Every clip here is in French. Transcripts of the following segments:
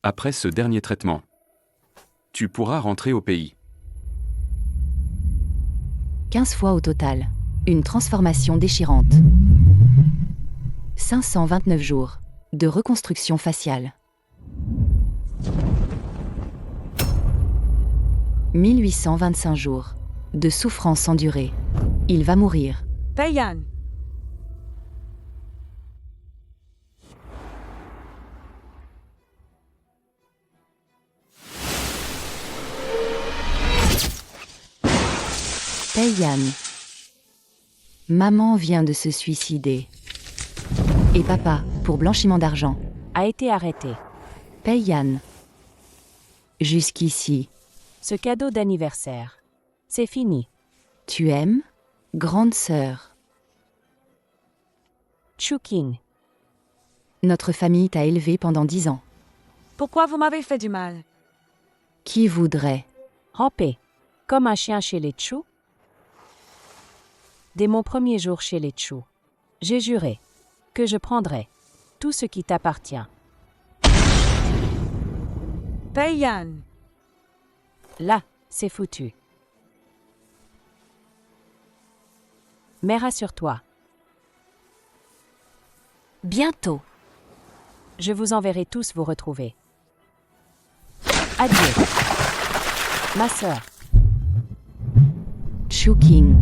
Après ce dernier traitement, tu pourras rentrer au pays. 15 fois au total. Une transformation déchirante. 529 jours de reconstruction faciale. 1825 jours de souffrance endurée. Il va mourir. Payan. Payan. Maman vient de se suicider. Et papa, pour blanchiment d'argent, A été arrêté. Payan. Jusqu'ici, Ce cadeau d'anniversaire. C'est fini. tu aimes, grande sœur. Chuking. Notre famille t'a élevée pendant 10 ans. Pourquoi vous m'avez fait du mal? Qui voudrait? Rampé. Comme un chien chez les Tchou. Dès mon premier jour chez les Tchou, j'ai juré que je prendrais tout ce qui t'appartient. Payan. Là, c'est foutu. Mais rassure-toi, Bientôt. je vous enverrai tous vous retrouver. Adieu. Ma sœur. Chuking.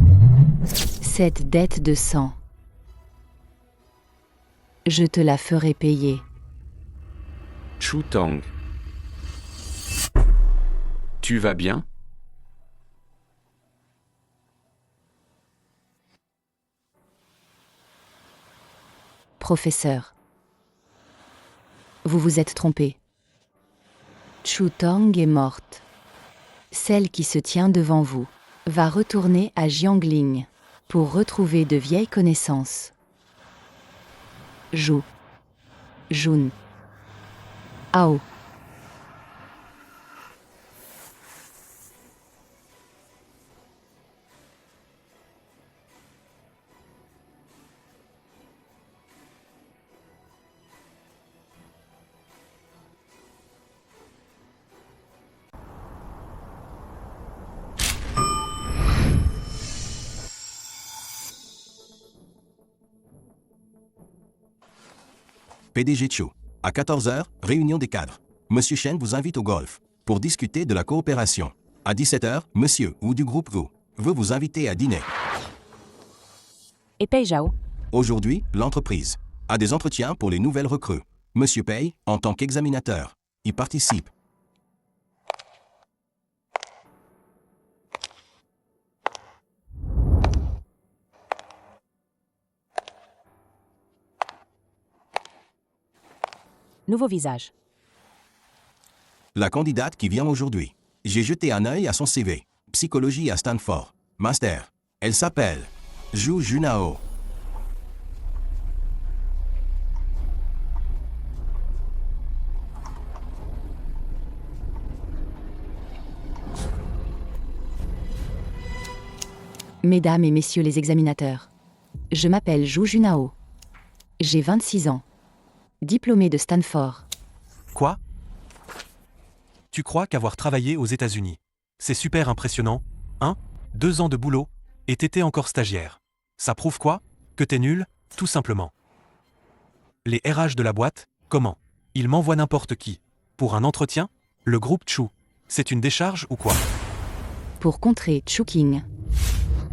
Cette dette de sang. Je te la ferai payer. Chu Tang. Tu vas bien? Professeur. Vous vous êtes trompé. Chu Tang est morte. Celle qui se tient devant vous va retourner à Jiangling pour retrouver de vieilles connaissances. Zhu. Jun. Ao. PDG Chu. À 14h, réunion des cadres. Monsieur Chen vous invite au golf pour discuter de la coopération. À 17h, monsieur ou du groupe Gu veut vous inviter à dîner. Et Pei Zhao. Aujourd'hui, l'entreprise a des entretiens pour les nouvelles recrues. Monsieur Pei, en tant qu'examinateur, y participe. Nouveau visage. La candidate qui vient aujourd'hui. J'ai jeté un œil à son CV. Psychologie à Stanford. Master. Elle s'appelle Zhu Junao. Mesdames et messieurs les examinateurs, je m'appelle Zhu Junao. J'ai 26 ans. Diplômée de Stanford. Quoi? Tu crois qu'avoir travaillé aux États-Unis, c'est super impressionnant, hein? 2 ans de boulot, et t'étais encore stagiaire. Ça prouve quoi? Que t'es nul, tout simplement. Les RH de la boîte, comment? Ils m'envoient n'importe qui. Pour un entretien? Le groupe Chu. C'est une décharge ou quoi? Pour contrer Chuking.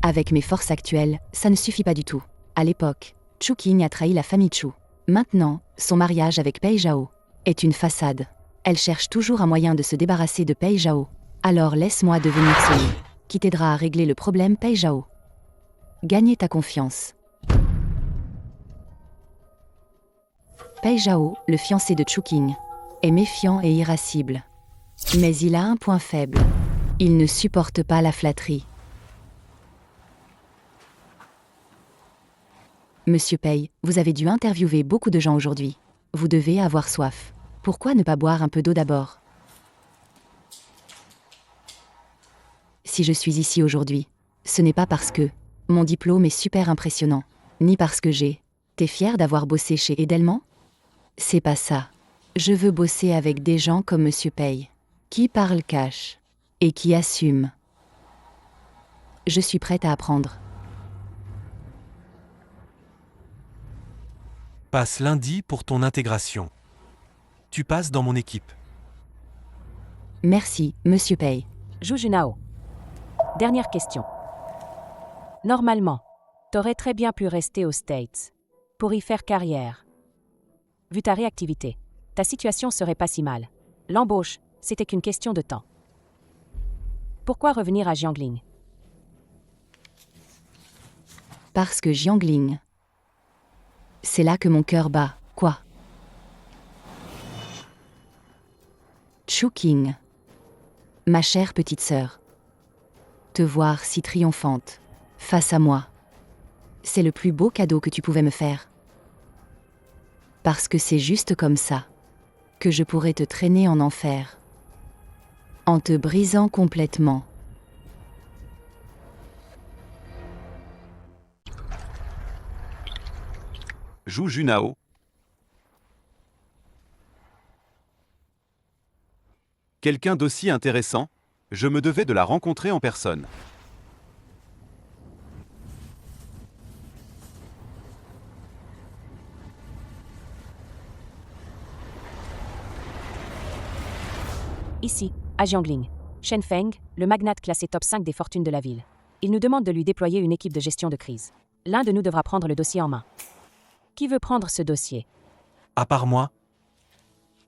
Avec mes forces actuelles, ça ne suffit pas du tout. À l'époque, Chuking a trahi la famille Chu. Maintenant, son mariage avec Pei Zhao est une façade. Elle cherche toujours un moyen de se débarrasser de Pei Zhao. Alors laisse-moi devenir celui qui t'aidera à régler le problème Pei Zhao. Gagner ta confiance. Pei Zhao, le fiancé de Chuking, est méfiant et irascible. Mais il a un point faible. Il ne supporte pas la flatterie. Monsieur Pei, vous avez dû interviewer beaucoup de gens aujourd'hui. Vous devez avoir soif. Pourquoi ne pas boire un peu d'eau d'abord? Si je suis ici aujourd'hui, ce n'est pas parce que mon diplôme est super impressionnant, ni parce que t'es fier d'avoir bossé chez Edelman? C'est pas ça. Je veux bosser avec des gens comme Monsieur Pei, qui parlent cash et qui assument. Je suis prête à apprendre. Passe lundi pour ton intégration. Tu passes dans mon équipe. Merci, Monsieur Pei. Zhu Junao. Dernière question. Normalement, t'aurais très bien pu rester aux States pour y faire carrière. Vu ta réactivité, ta situation serait pas si mal. L'embauche, c'était qu'une question de temps. Pourquoi revenir à Jiangling? Parce que Jiangling. C'est là que mon cœur bat, quoi. Chouking. Ma chère petite sœur. Te voir si triomphante, face à moi. C'est le plus beau cadeau que tu pouvais me faire. Parce que c'est juste comme ça que je pourrais te traîner en enfer. En te brisant complètement. Zhu Junao. Quelqu'un d'aussi intéressant, je me devais de la rencontrer en personne. Ici, à Jiangling. Shen Feng, le magnate classé top 5 des fortunes de la ville. Il nous demande de lui déployer une équipe de gestion de crise. L'un de nous devra prendre le dossier en main. Qui veut prendre ce dossier? À part moi,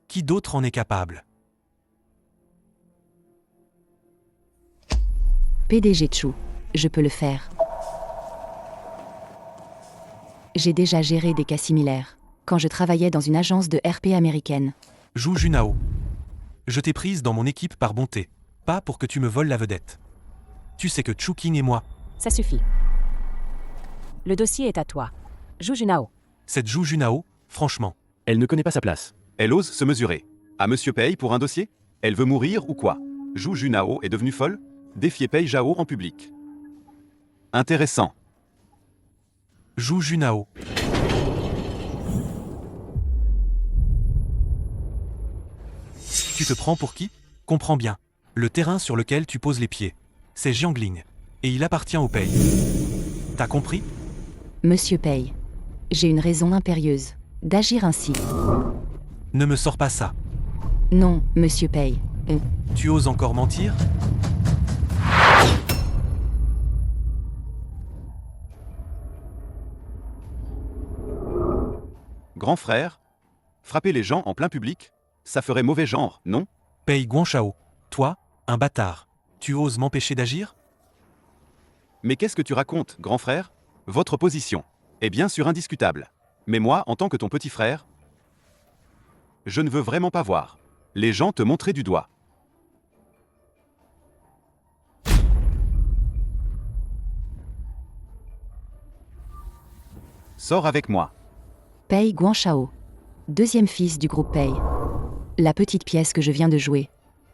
qui d'autre en est capable? PDG Chu, je peux le faire. J'ai déjà géré des cas similaires, quand je travaillais dans une agence de RP américaine. Zhu Junao. Je t'ai prise dans mon équipe par bonté, pas pour que tu me voles la vedette. Tu sais que Chouking et moi, Ça suffit. Le dossier est à toi. Zhu Junao. cette Zhu Junao, franchement, Elle ne connaît pas sa place. Elle ose se mesurer. À Monsieur Pei pour un dossier? Elle veut mourir ou quoi? Zhu Junao est devenue folle? Défier Pei Zhao en public. Intéressant. Zhu Junao. Tu te prends pour qui? Comprends bien. Le terrain sur lequel tu poses les pieds, c'est Jiangling. Et il appartient au Pei. T'as compris? Monsieur Pei, j'ai une raison impérieuse d'agir ainsi. Ne me sors pas ça. Non, Monsieur Pei. Tu oses encore mentir? Grand frère? Frapper les gens en plein public? Ça ferait mauvais genre, non? Pei Guanshao. Toi, un bâtard. Tu oses m'empêcher d'agir? Mais qu'est-ce que tu racontes, grand frère? Votre position est bien sûr indiscutable. Mais moi, en tant que ton petit frère, je ne veux vraiment pas voir les gens te montrer du doigt. Sors avec moi. Pei Guanshao, deuxième fils du groupe Pei. La petite pièce que je viens de jouer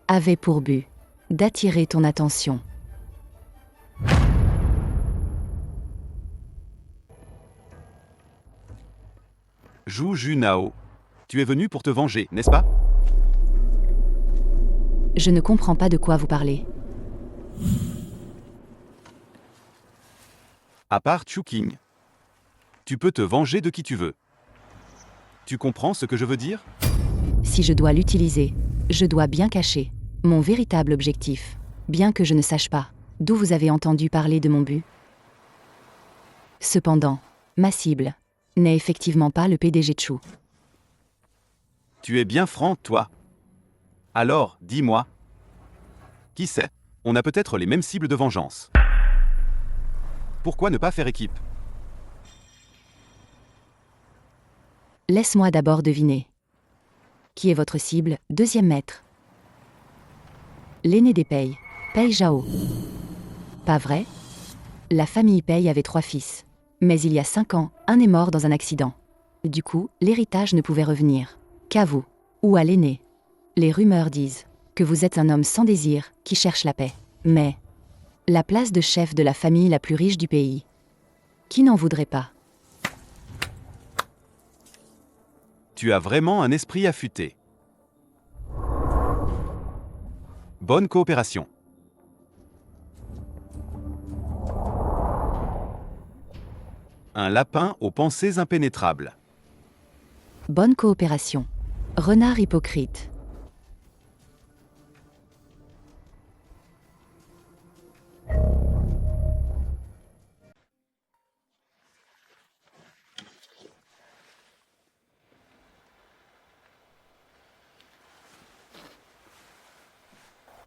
avait pour but d'attirer ton attention. Zhu Junao, tu es venu pour te venger, n'est-ce pas? Je ne comprends pas de quoi vous parlez. À part Chouking, tu peux te venger de qui tu veux. Tu comprends ce que je veux dire? Si je dois l'utiliser, je dois bien cacher mon véritable objectif, bien que je ne sache pas d'où vous avez entendu parler de mon but. Cependant, ma cible n'est effectivement pas le PDG Chu. Tu es bien franc, toi. Alors, dis-moi. Qui sait? On a peut-être les mêmes cibles de vengeance. Pourquoi ne pas faire équipe? Laisse-moi d'abord deviner. Qui est votre cible, deuxième maître? L'aîné des Pei, Pei Zhao. Pas vrai? La famille Pei avait 3 fils. Mais il y a 5 ans, un est mort dans un accident. Du coup, l'héritage ne pouvait revenir qu'à vous, ou à l'aîné. Les rumeurs disent que vous êtes un homme sans désir qui cherche la paix. Mais la place de chef de la famille la plus riche du pays. Qui n'en voudrait pas? Tu as vraiment un esprit affûté. Bonne coopération. Un lapin aux pensées impénétrables. Bonne coopération. Renard hypocrite.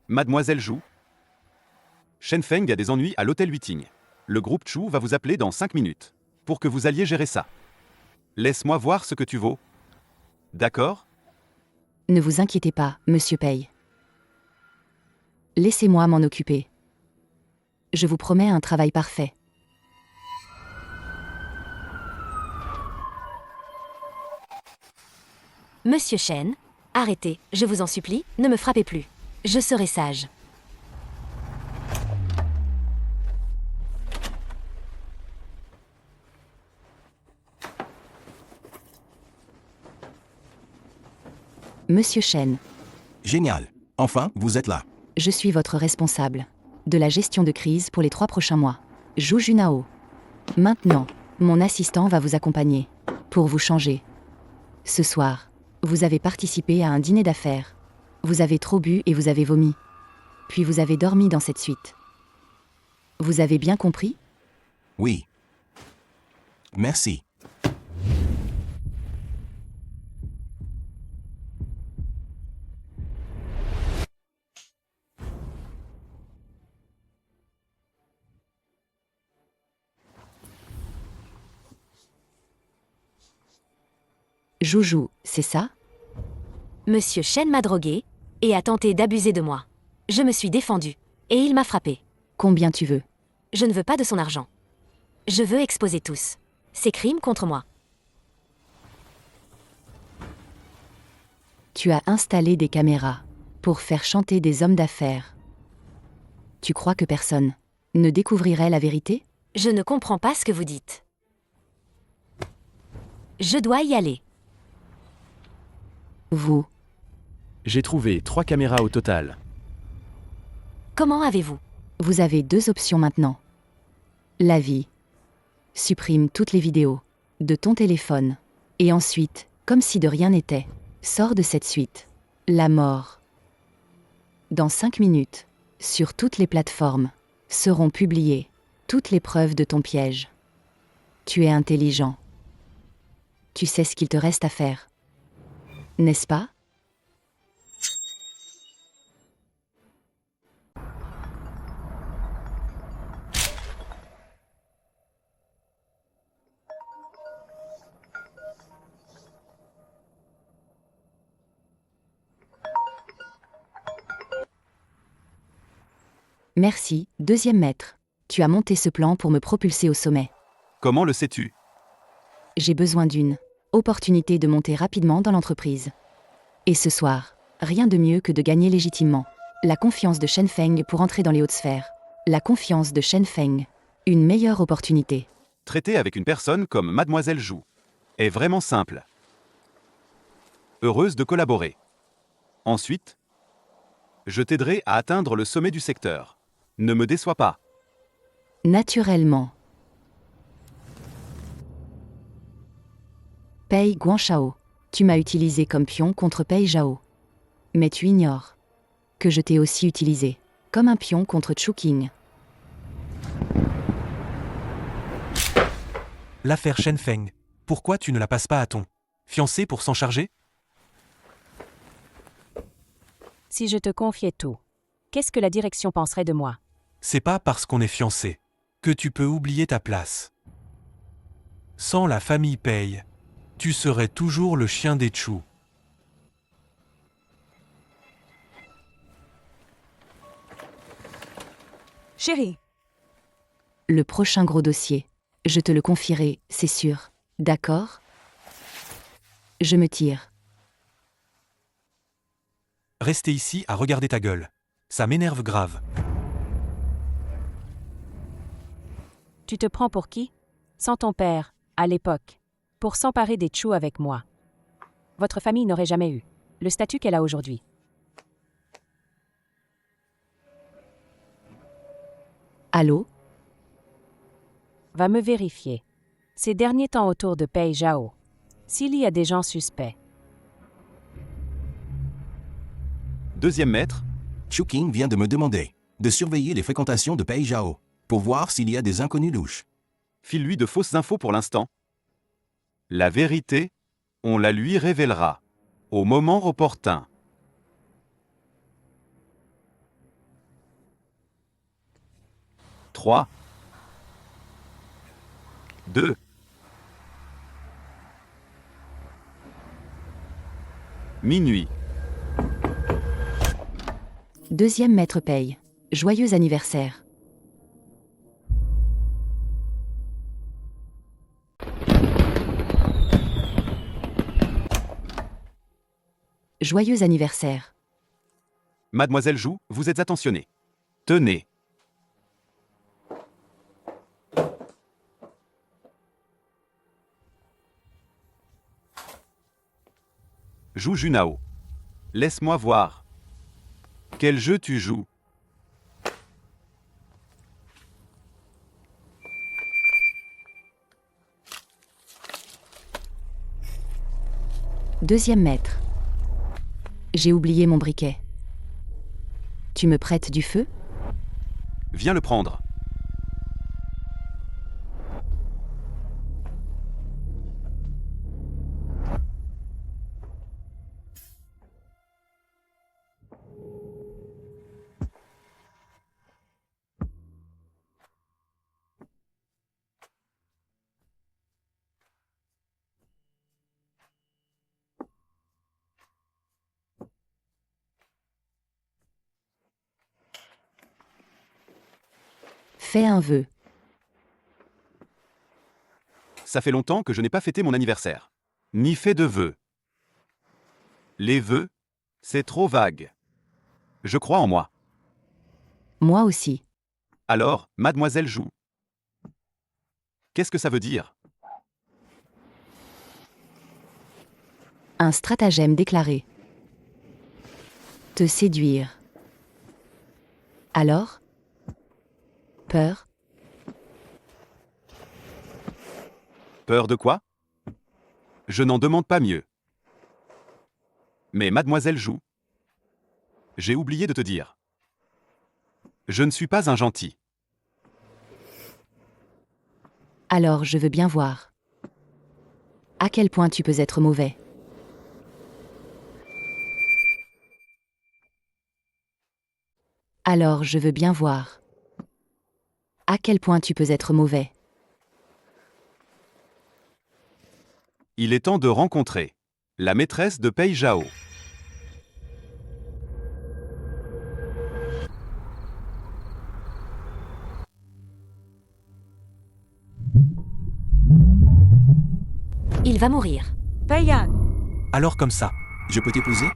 Mademoiselle Zhu. Shenfeng a des ennuis à l'hôtel Huiting. Le groupe Chu va vous appeler dans 5 minutes. Pour que vous alliez gérer ça. Laisse-moi voir ce que tu vaux. D'accord? Ne vous inquiétez pas, monsieur Pei. Laissez-moi m'en occuper. Je vous promets un travail parfait. Monsieur Shen, arrêtez, je vous en supplie, ne me frappez plus. Je serai sage. Monsieur Shen, Génial. Enfin, vous êtes là. je suis votre responsable. De la gestion de crise pour les 3 prochains mois. Zhu Junao. Maintenant, mon assistant va vous accompagner. Pour vous changer. Ce soir, vous avez participé à un dîner d'affaires. Vous avez trop bu et vous avez vomi. Puis vous avez dormi dans cette suite. Vous avez bien compris? Oui. Merci. Joujou, c'est ça? Monsieur Shen m'a drogué et a tenté d'abuser de moi. Je me suis défendue et il m'a frappé. Combien tu veux? Je ne veux pas de son argent. Je veux exposer tous ces crimes contre moi. Tu as installé des caméras pour faire chanter des hommes d'affaires. Tu crois que personne ne découvrirait la vérité? Je ne comprends pas ce que vous dites. Je dois y aller. Vous, J'ai trouvé 3 caméras au total. Comment avez-vous? vous avez 2 options maintenant. La vie. Supprime toutes les vidéos de ton téléphone. Et ensuite, comme si de rien n'était, sors de cette suite. La mort. Dans 5 minutes, sur toutes les plateformes, seront publiées toutes les preuves de ton piège. Tu es intelligent. Tu sais ce qu'il te reste à faire. N'est-ce pas? Merci, deuxième maître. Tu as monté ce plan pour me propulser au sommet. Comment le sais-tu? J'ai besoin d'une opportunité de monter rapidement dans l'entreprise. Et ce soir, rien de mieux que de gagner légitimement. La confiance de Shenfeng pour entrer dans les hautes sphères. La confiance de Shenfeng. Une meilleure opportunité. Traiter avec une personne comme Mademoiselle Zhu est vraiment simple. Heureuse de collaborer. Ensuite, je t'aiderai à atteindre le sommet du secteur. Ne me déçois pas. Naturellement. Pei Guanshao. Tu m'as utilisé comme pion contre Pei Zhao. Mais tu ignores que je t'ai aussi utilisé comme un pion contre Chu Qing. L'affaire Shenfeng. Pourquoi tu ne la passes pas à ton fiancé pour s'en charger? Si je te confiais tout, qu'est-ce que la direction penserait de moi? C'est pas parce qu'on est fiancé que tu peux oublier ta place. Sans la famille Pei, tu serais toujours le chien des Chu. Chérie, Le prochain gros dossier. Je te le confierai, c'est sûr. D'accord? Je me tire. Rester ici à regarder ta gueule. Ça m'énerve grave. Tu te prends pour qui? Sans ton père, à l'époque, pour s'emparer des Chu avec moi. Votre famille n'aurait jamais eu le statut qu'elle a aujourd'hui. Allô? Va me vérifier. Ces derniers temps autour de Pei Zhao. S'il y a des gens suspects. Deuxième maître, Chu Qing vient de me demander de surveiller les fréquentations de Pei Zhao pour voir s'il y a des inconnus louches. file-lui de fausses infos pour l'instant. La vérité, on la lui révélera. Au moment opportun. « 3, 2, minuit. Deuxième maître Pei. Joyeux anniversaire. Joyeux anniversaire. Mademoiselle Zhu, vous êtes attentionnée. Tenez. Zhu Junao. Laisse-moi voir. Quel jeu tu joues? Deuxième maître. J'ai oublié mon briquet. Tu me prêtes du feu? Viens le prendre. Fais un vœu. Ça fait longtemps que je n'ai pas fêté mon anniversaire. Ni fait de vœux. Les vœux, c'est trop vague. Je crois en moi. Moi aussi. Alors, mademoiselle Zhu. Qu'est-ce que ça veut dire? Un stratagème déclaré. Te séduire. Alors? Peur? Peur de quoi? Je n'en demande pas mieux. Mais mademoiselle Zhu, j'ai oublié de te dire. Je ne suis pas un gentil. Alors je veux bien voir. À quel point tu peux être mauvais? Alors je veux bien voir. À quel point tu peux être mauvais? Il est temps de rencontrer la maîtresse de Pei Zhao. Il va mourir. Pei Yan, Alors comme ça. Je peux t'épouser?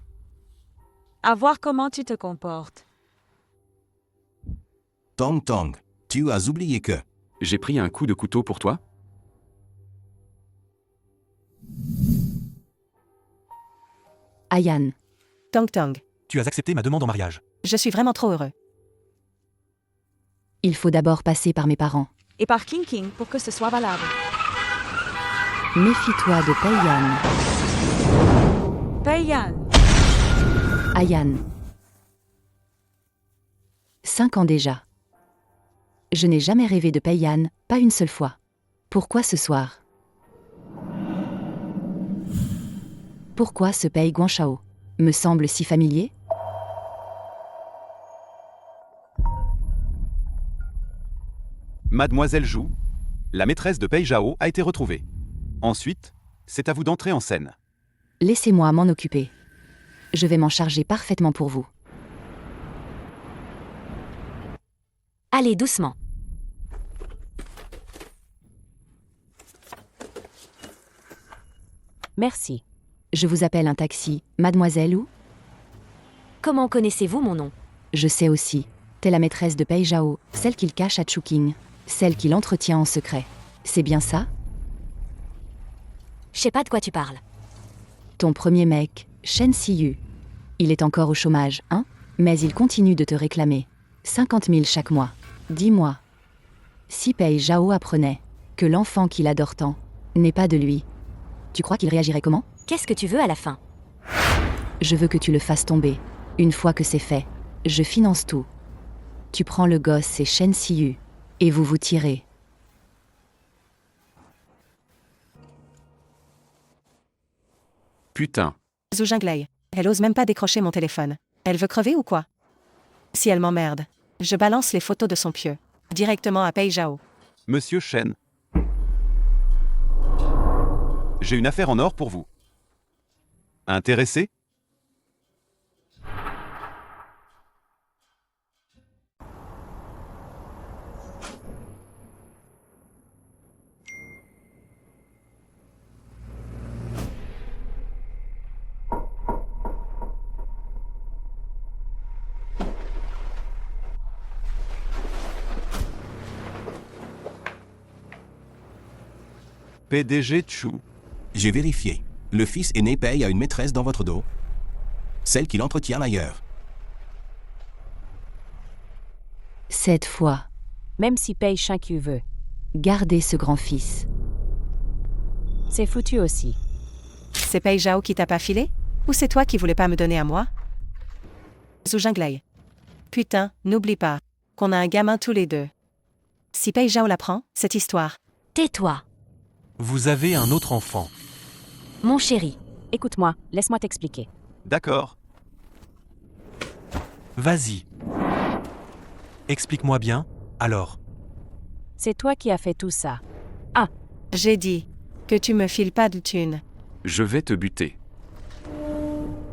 à voir comment tu te comportes. Tong Tong, tu as oublié que... J'ai pris un coup de couteau pour toi? Ayan. Tong Tong, Tu as accepté ma demande en mariage. je suis vraiment trop heureux. Il faut d'abord passer par mes parents. Et par King King pour que ce soit valable. Méfie-toi de Pei Yan. Pei Yan, Ayan. 5 ans déjà. Je n'ai jamais rêvé de Pei Yan, pas une seule fois. Pourquoi ce soir? Pourquoi ce Pei Guanshao me semble si familier? Mademoiselle Zhu, la maîtresse de Pei Zhao a été retrouvée. Ensuite, c'est à vous d'entrer en scène. Laissez-moi m'en occuper. Je vais m'en charger parfaitement pour vous. Allez doucement. Merci. Je vous appelle un taxi, mademoiselle ou? Comment connaissez-vous mon nom? Je sais aussi. T'es la maîtresse de Pei Zhao, celle qu'il cache à Chuqing, celle qu'il entretient en secret. C'est bien ça? Je sais pas de quoi tu parles. Ton premier mec, Shen Siyu. Il est encore au chômage, hein? Mais il continue de te réclamer. 50 000 chaque mois. Dis-moi, Si Pei Zhao apprenait que l'enfant qu'il adore tant n'est pas de lui, tu crois qu'il réagirait comment? Qu'est-ce que tu veux à la fin? Je veux que tu le fasses tomber. Une fois que c'est fait, je finance tout. Tu prends le gosse et Shen Siyu, et vous vous tirez. Putain. Zhu Jinglei. Elle ose même pas décrocher mon téléphone. Elle veut crever ou quoi? Si elle m'emmerde, je balance les photos de son pieu. Directement à Pei Zhao. Monsieur Shen. J'ai une affaire en or pour vous. Intéressé? PDG Chu. J'ai vérifié. Le fils aîné Pei a une maîtresse dans votre dos. Celle qu'il entretient ailleurs. Cette fois, Même si Pei Shinkyu veut. gardez ce grand-fils. C'est foutu aussi. C'est Pei Zhao qui t'a pas filé? Ou c'est toi qui voulais pas me donner à moi? Zhu Jinglei. Putain, n'oublie pas qu'on a un gamin tous les deux. Si Pei Zhao l'apprend, cette histoire. Tais-toi, Vous avez un autre enfant. mon chéri. Écoute-moi, laisse-moi t'expliquer. D'accord. Vas-y. Explique-moi bien, alors. C'est toi qui as fait tout ça. J'ai dit que tu me files pas de thunes. Je vais te buter.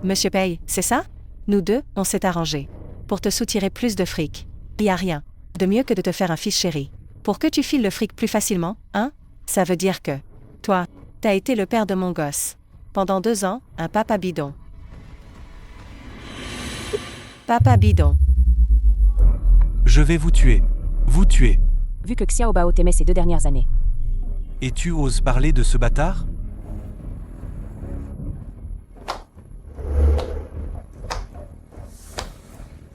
Monsieur Pei, c'est ça? Nous deux, on s'est arrangé. Pour te soutirer plus de fric. Y a rien de mieux que de te faire un fils chéri. Pour que tu files le fric plus facilement, hein? Ça veut dire que, toi, t'as été le père de mon gosse. Pendant 2 ans, un papa bidon. Papa bidon. Je vais vous tuer. Vous tuer. Vu que Xiao Bao t'aimait ces 2 dernières années. Et tu oses parler de ce bâtard?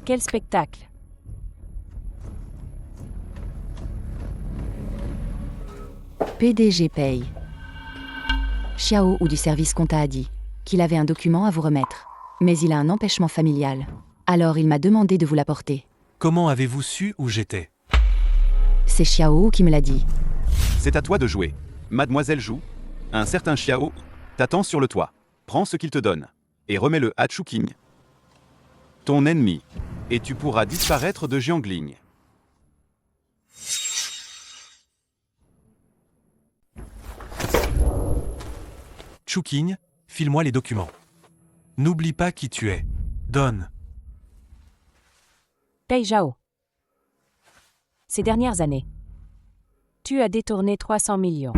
Quel spectacle. PDG Pei. Xiao ou du service compta a dit qu'il avait un document à vous remettre. Mais il a un empêchement familial. Alors il m'a demandé de vous l'apporter. Comment avez-vous su où j'étais? C'est Xiao qui me l'a dit. C'est à toi de jouer. Mademoiselle Zhu, un certain Xiao t'attend sur le toit. Prends ce qu'il te donne et remets-le à Chuking, ton ennemi, et tu pourras disparaître de Jiangling. Chuking, file-moi les documents. N'oublie pas qui tu es. Donne. Pei Zhao. Ces dernières années, tu as détourné 300 millions.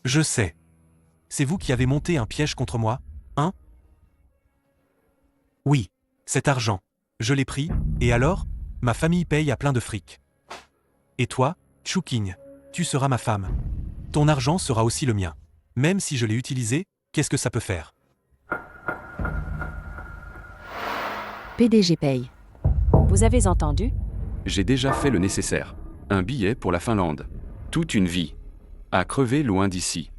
Je sais. C'est vous qui avez monté un piège contre moi, hein? Oui, cet argent. Je l'ai pris, et alors? Ma famille paye à plein de fric. Et toi, Chuking, tu seras ma femme. Ton argent sera aussi le mien. Même si je l'ai utilisé, qu'est-ce que ça peut faire? PDG Pei. Vous avez entendu? J'ai déjà fait le nécessaire. Un billet pour la Finlande. Toute une vie. À crever loin d'ici.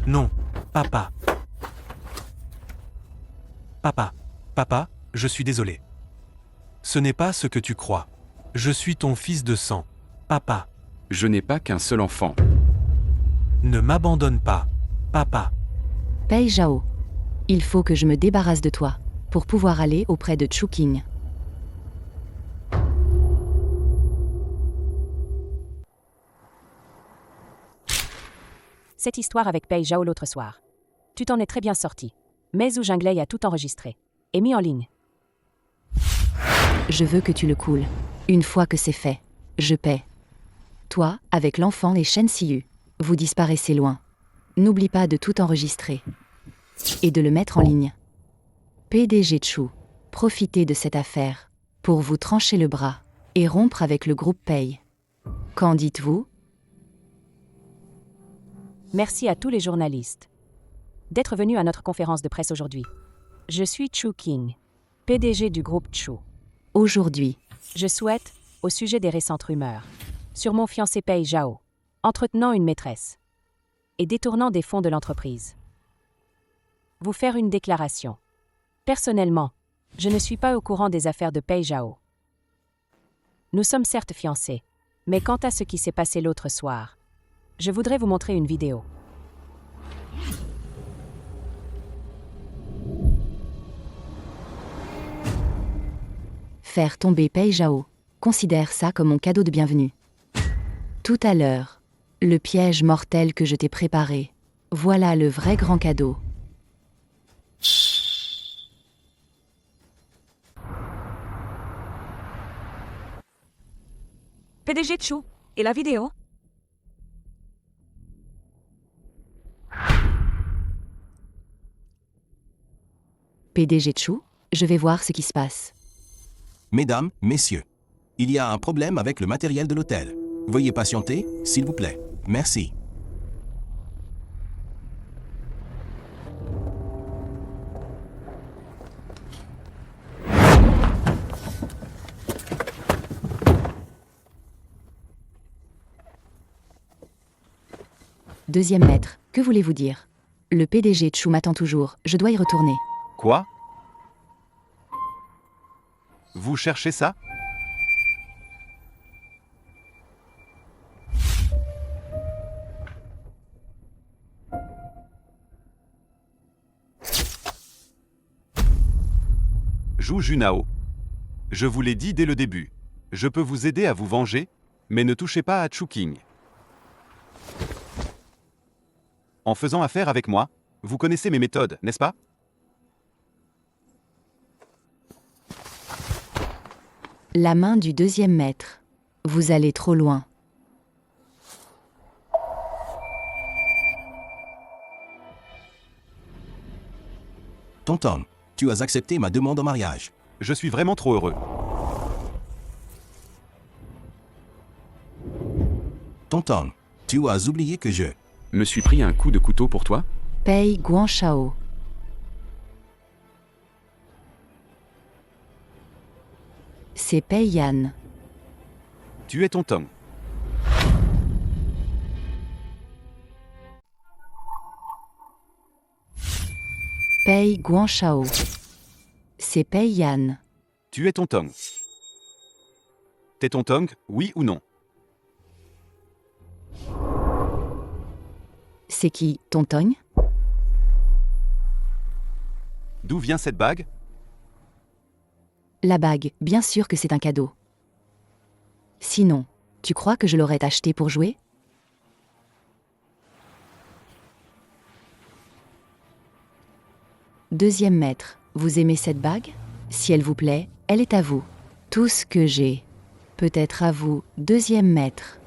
Non, papa. Papa, je suis désolé. Ce n'est pas ce que tu crois. Je suis ton fils de sang. Papa, Je n'ai pas qu'un seul enfant. ne m'abandonne pas. Papa, Pei Zhao. Il faut que je me débarrasse de toi pour pouvoir aller auprès de Chuking. Cette histoire avec Pei Zhao l'autre soir. Tu t'en es très bien sorti. Mais Zhu Jinglei a tout enregistré et mis en ligne. Je veux que tu le coules. Une fois que c'est fait, je paie. Toi, avec l'enfant et Shen Siyu, vous disparaissez loin. N'oublie pas de tout enregistrer. Et de le mettre en ligne. PDG Chu, profitez de cette affaire pour vous trancher le bras et rompre avec le groupe Pei. Qu'en dites-vous? Merci à tous les journalistes d'être venus à notre conférence de presse aujourd'hui. Je suis Chu King, PDG du groupe Chu. Aujourd'hui, Je souhaite, au sujet des récentes rumeurs, sur mon fiancé Pei Zhao, entretenant une maîtresse et détournant des fonds de l'entreprise, vous faire une déclaration. Personnellement, je ne suis pas au courant des affaires de Pei Zhao. Nous sommes certes fiancés, mais quant à ce qui s'est passé l'autre soir, je voudrais vous montrer une vidéo. faire tomber Pei Zhao. Considère ça comme mon cadeau de bienvenue. Tout à l'heure, le piège mortel que je t'ai préparé. Voilà le vrai grand cadeau. PDG Chu, et la vidéo? PDG Chu, je vais voir ce qui se passe. Mesdames, messieurs, il y a un problème avec le matériel de l'hôtel. Veuillez patienter, s'il vous plaît. Merci. Deuxième maître, que voulez-vous dire? Le PDG Chu m'attend toujours, je dois y retourner. Quoi? Vous cherchez ça? Zhu Junao. Je vous l'ai dit dès le début. Je peux vous aider à vous venger, mais ne touchez pas à Chu King. En faisant affaire avec moi, vous connaissez mes méthodes, n'est-ce pas? La main du deuxième maître. Vous allez trop loin. Tonton, tu as accepté ma demande en mariage. Je suis vraiment trop heureux. Tonton, tu as oublié que je... Me suis pris un coup de couteau pour toi? Pei Guanshao. C'est Pei Yan. Tu es tonton. Pei Guanshao. C'est Pei Yan. Tu es tonton. T'es tonton, oui ou non? C'est qui, Tonton? D'où vient cette bague? La bague, bien sûr que c'est un cadeau. Sinon, tu crois que je l'aurais acheté pour jouer? Deuxième maître, vous aimez cette bague? Si elle vous plaît, elle est à vous. Tout ce que j'ai. Peut-être à vous, deuxième maître.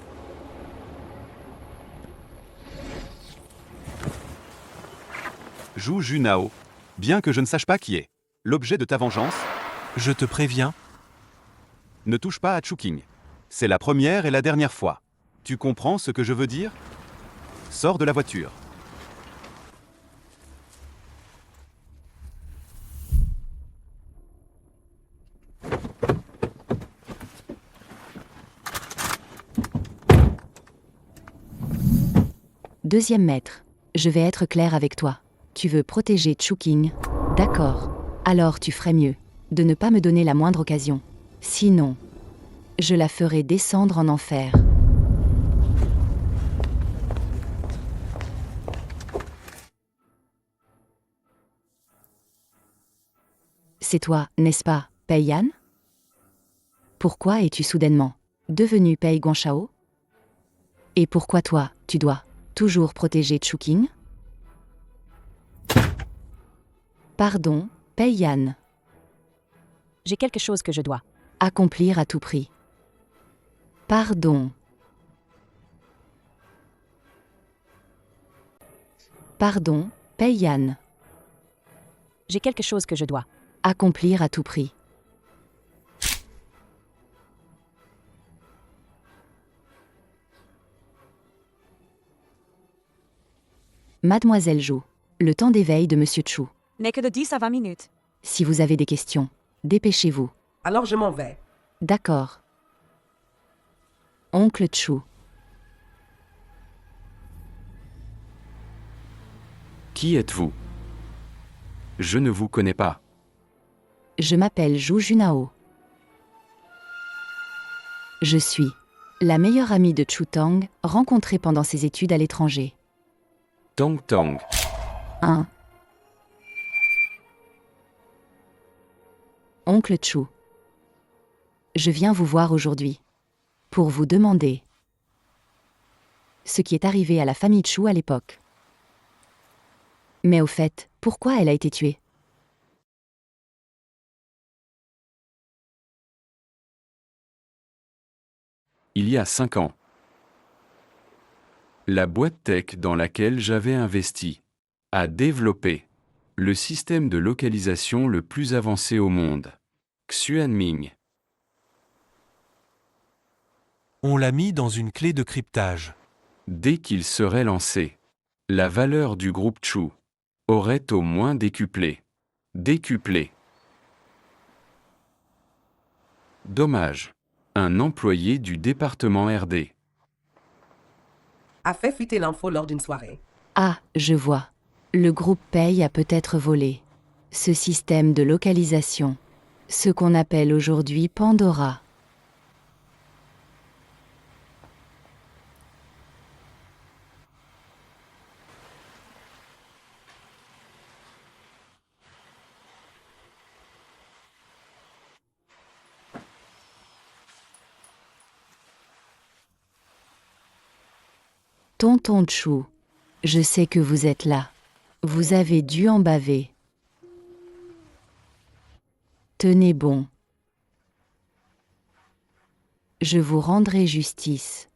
Zhu Junao. Bien que je ne sache pas qui est l'objet de ta vengeance, Je te préviens, ne touche pas à Chu King. C'est la première et la dernière fois. Tu comprends ce que je veux dire? Sors de la voiture. Deuxième maître, je vais être clair avec toi. Tu veux protéger Chu King? D'accord. Alors tu ferais mieux de ne pas me donner la moindre occasion. Sinon, je la ferai descendre en enfer. C'est toi, n'est-ce pas, Pei Yan? Pourquoi es-tu soudainement devenu Pei Guanshao? Et pourquoi toi, tu dois toujours protéger Chu King? Pardon, Pei Yan. J'ai quelque chose que je dois. Accomplir à tout prix. Pardon. Pardon, Pei Yan. J'ai quelque chose que je dois. Accomplir à tout prix. Mademoiselle Zhou, le temps d'éveil de Monsieur Chu. N'est que de 10 à 20 minutes. Si vous avez des questions, dépêchez-vous. Alors je m'en vais. D'accord. Oncle Chu. Qui êtes-vous? Je ne vous connais pas. Je m'appelle Zhu Junao. Je suis la meilleure amie de Chu Tang, rencontrée pendant ses études à l'étranger. Tang Tang. 1. Oncle Chu. Je viens vous voir aujourd'hui pour vous demander ce qui est arrivé à la famille Chu à l'époque. Mais au fait, pourquoi elle a été tuée? Il y a 5 ans. La boîte tech dans laquelle j'avais investi a développé le système de localisation le plus avancé au monde, Xuanming. On l'a mis dans une clé de cryptage. Dès qu'il serait lancé, la valeur du groupe Chu aurait au moins décuplé. Décuplé. Dommage. Un employé du département RD. A fait fuiter l'info lors d'une soirée. Ah, je vois. Le groupe Pei a peut-être volé ce système de localisation, ce qu'on appelle aujourd'hui Pandora. Tonton Chu, je sais que vous êtes là. Vous avez dû en baver. Tenez bon. Je vous rendrai justice.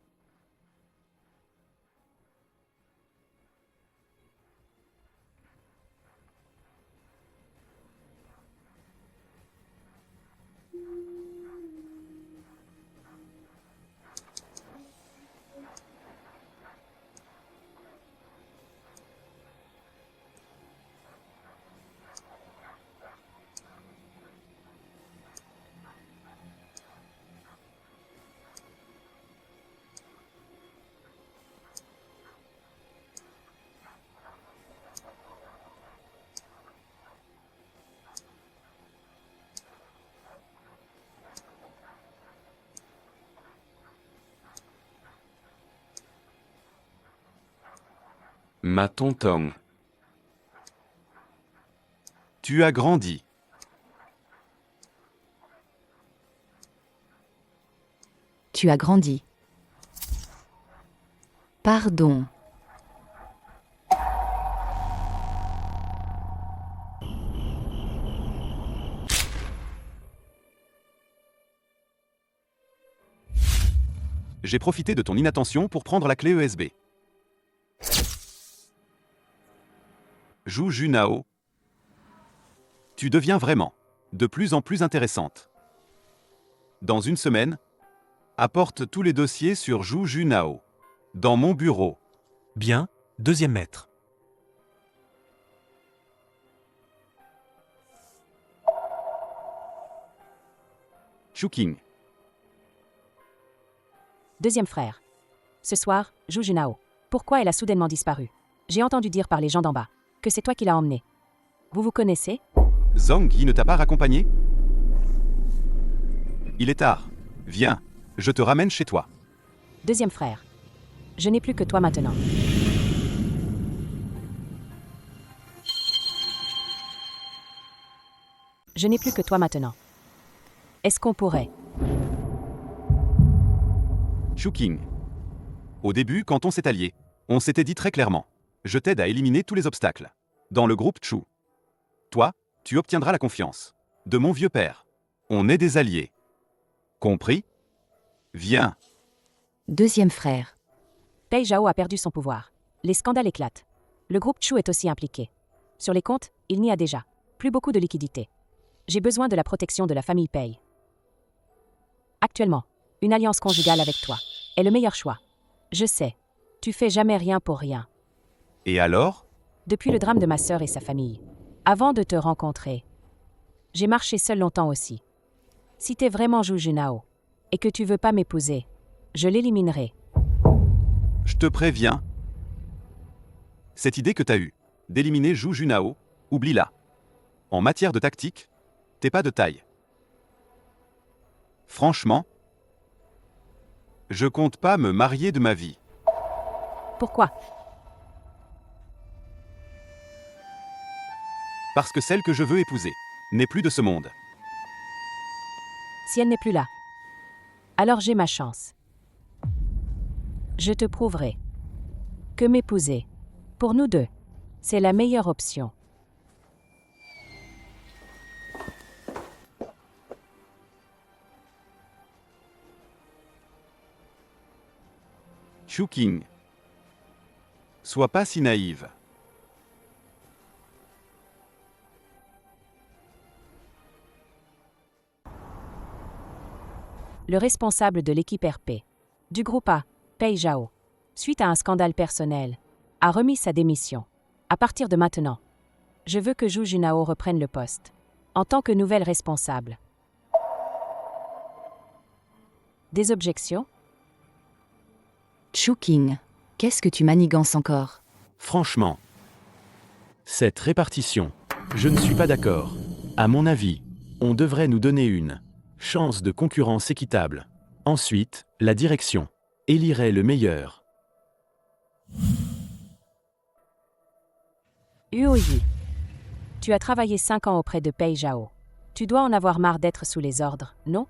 Ma tonton. Tu as grandi. Tu as grandi. Pardon. J'ai profité de ton inattention pour prendre la clé USB. Zhu Junao. Tu deviens vraiment de plus en plus intéressante. Dans une semaine, apporte tous les dossiers sur Zhu Junao dans mon bureau. Bien, deuxième maître. Chuking. Deuxième frère. Ce soir, Zhu Junao. Pourquoi elle a soudainement disparu? J'ai entendu dire par les gens d'en bas que c'est toi qui l'as emmenée. Vous vous connaissez? Zhang Yi ne t'a pas raccompagné? Il est tard. Viens, je te ramène chez toi. Deuxième frère. Je n'ai plus que toi maintenant. Je n'ai plus que toi maintenant. Est-ce qu'on pourrait? Chuking. Au début, quand on s'est alliés, on s'était dit très clairement. Je t'aide à éliminer tous les obstacles. Dans le groupe Chu. Toi, tu obtiendras la confiance de mon vieux père. On est des alliés. Compris? Viens. Deuxième frère. Pei Zhao a perdu son pouvoir. Les scandales éclatent. Le groupe Chu est aussi impliqué. Sur les comptes, il n'y a déjà plus beaucoup de liquidités. J'ai besoin de la protection de la famille Pei. Actuellement, une alliance conjugale avec toi est le meilleur choix. Je sais, tu fais jamais rien pour rien. Et alors? Depuis le drame de ma sœur et sa famille. Avant de te rencontrer. J'ai marché seul longtemps aussi. Si t'es vraiment Zhu Junao, et que tu veux pas m'épouser, je l'éliminerai. Je te préviens. Cette idée que t'as eue, d'éliminer Zhu Junao, oublie-la. En matière de tactique, t'es pas de taille. Franchement, je compte pas me marier de ma vie. Pourquoi? Parce que celle que je veux épouser n'est plus de ce monde. Si elle n'est plus là, alors j'ai ma chance. Je te prouverai que m'épouser, pour nous deux, c'est la meilleure option. Chouking. Sois pas si naïve. Le responsable de l'équipe RP du groupe A, Pei Zhao, suite à un scandale personnel, a remis sa démission. À partir de maintenant, je veux que Zhu Junao reprenne le poste, en tant que nouvelle responsable. Des objections? Chouking. Qu'est-ce que tu manigances encore? Franchement, cette répartition, je ne suis pas d'accord. À mon avis, on devrait nous donner une chance de concurrence équitable. Ensuite, la direction élirait le meilleur. Huoyi, tu as travaillé 5 ans auprès de Pei Zhao. Tu dois en avoir marre d'être sous les ordres, non?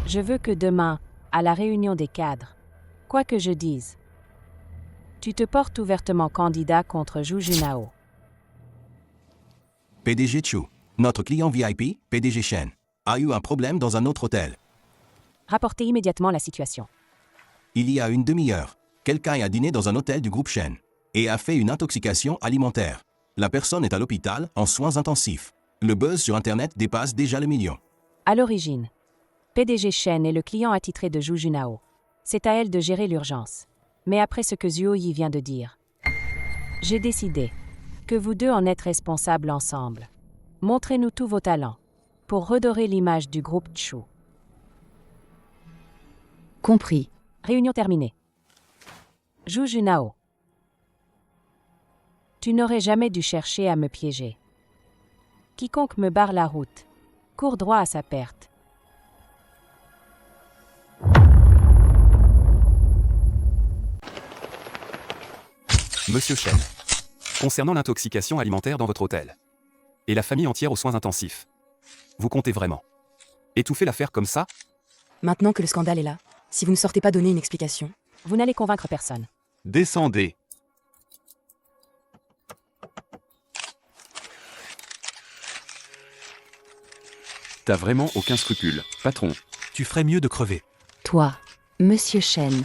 Je veux que demain, à la réunion des cadres, quoi que je dise, tu te portes ouvertement candidat contre Zhu Junao. PDG Chu, notre client VIP, PDG Shen, a eu un problème dans un autre hôtel. Rapportez immédiatement la situation. Il y a une demi-heure, quelqu'un a dîné dans un hôtel du groupe Shen et a fait une intoxication alimentaire. La personne est à l'hôpital en soins intensifs. Le buzz sur Internet dépasse déjà le million. À l'origine, PDG Shen est le client attitré de Zhu Junao. C'est à elle de gérer l'urgence. Mais après ce que Zuoyi vient de dire, j'ai décidé que vous deux en êtes responsables ensemble. Montrez-nous tous vos talents pour redorer l'image du groupe Chu. Compris. Réunion terminée. Zhu Junao, tu n'aurais jamais dû chercher à me piéger. Quiconque me barre la route court droit à sa perte. Monsieur Shen. Concernant l'intoxication alimentaire dans votre hôtel, et la famille entière aux soins intensifs, vous comptez vraiment étouffer l'affaire comme ça? Maintenant que le scandale est là, si vous ne sortez pas donner une explication, vous n'allez convaincre personne. Descendez. T'as vraiment aucun scrupule, patron. Tu ferais mieux de crever. Toi, Monsieur Shen.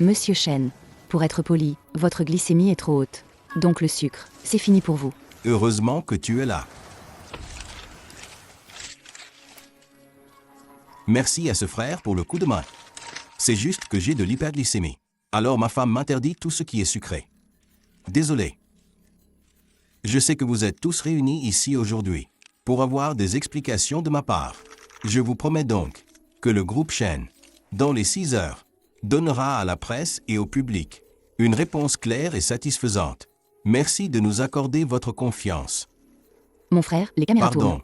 Monsieur Shen, pour être poli, votre glycémie est trop haute. Donc le sucre, c'est fini pour vous. Heureusement que tu es là. Merci à ce frère pour le coup de main. C'est juste que j'ai de l'hyperglycémie. Alors ma femme m'interdit tout ce qui est sucré. Désolé. Je sais que vous êtes tous réunis ici aujourd'hui pour avoir des explications de ma part. Je vous promets donc que le groupe Shen, dans les 6 heures, donnera à la presse et au public une réponse claire et satisfaisante. Merci de nous accorder votre confiance. Mon frère, les caméras Pardon. tournent.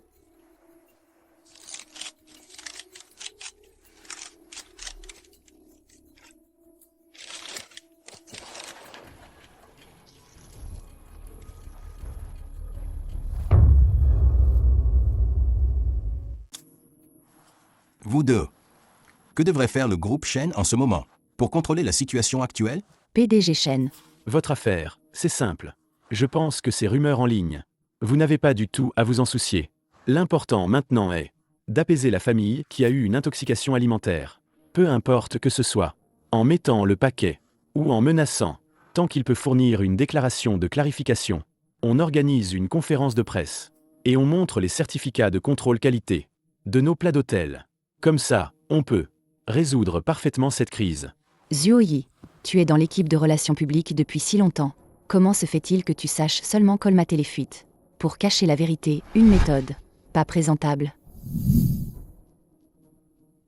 Vous deux, que devrait faire le groupe Shen en ce moment pour contrôler la situation actuelle? PDG Shen. Votre affaire, c'est simple. Je pense que ces rumeurs en ligne, vous n'avez pas du tout à vous en soucier. L'important maintenant est d'apaiser la famille qui a eu une intoxication alimentaire. Peu importe que ce soit en mettant le paquet ou en menaçant, tant qu'il peut fournir une déclaration de clarification. On organise une conférence de presse et on montre les certificats de contrôle qualité de nos plats d'hôtel. Comme ça, on peut résoudre parfaitement cette crise. Zuoyi. Tu es dans l'équipe de relations publiques depuis si longtemps. Comment se fait-il que tu saches seulement colmater les fuites? Pour cacher la vérité, une méthode. Pas présentable.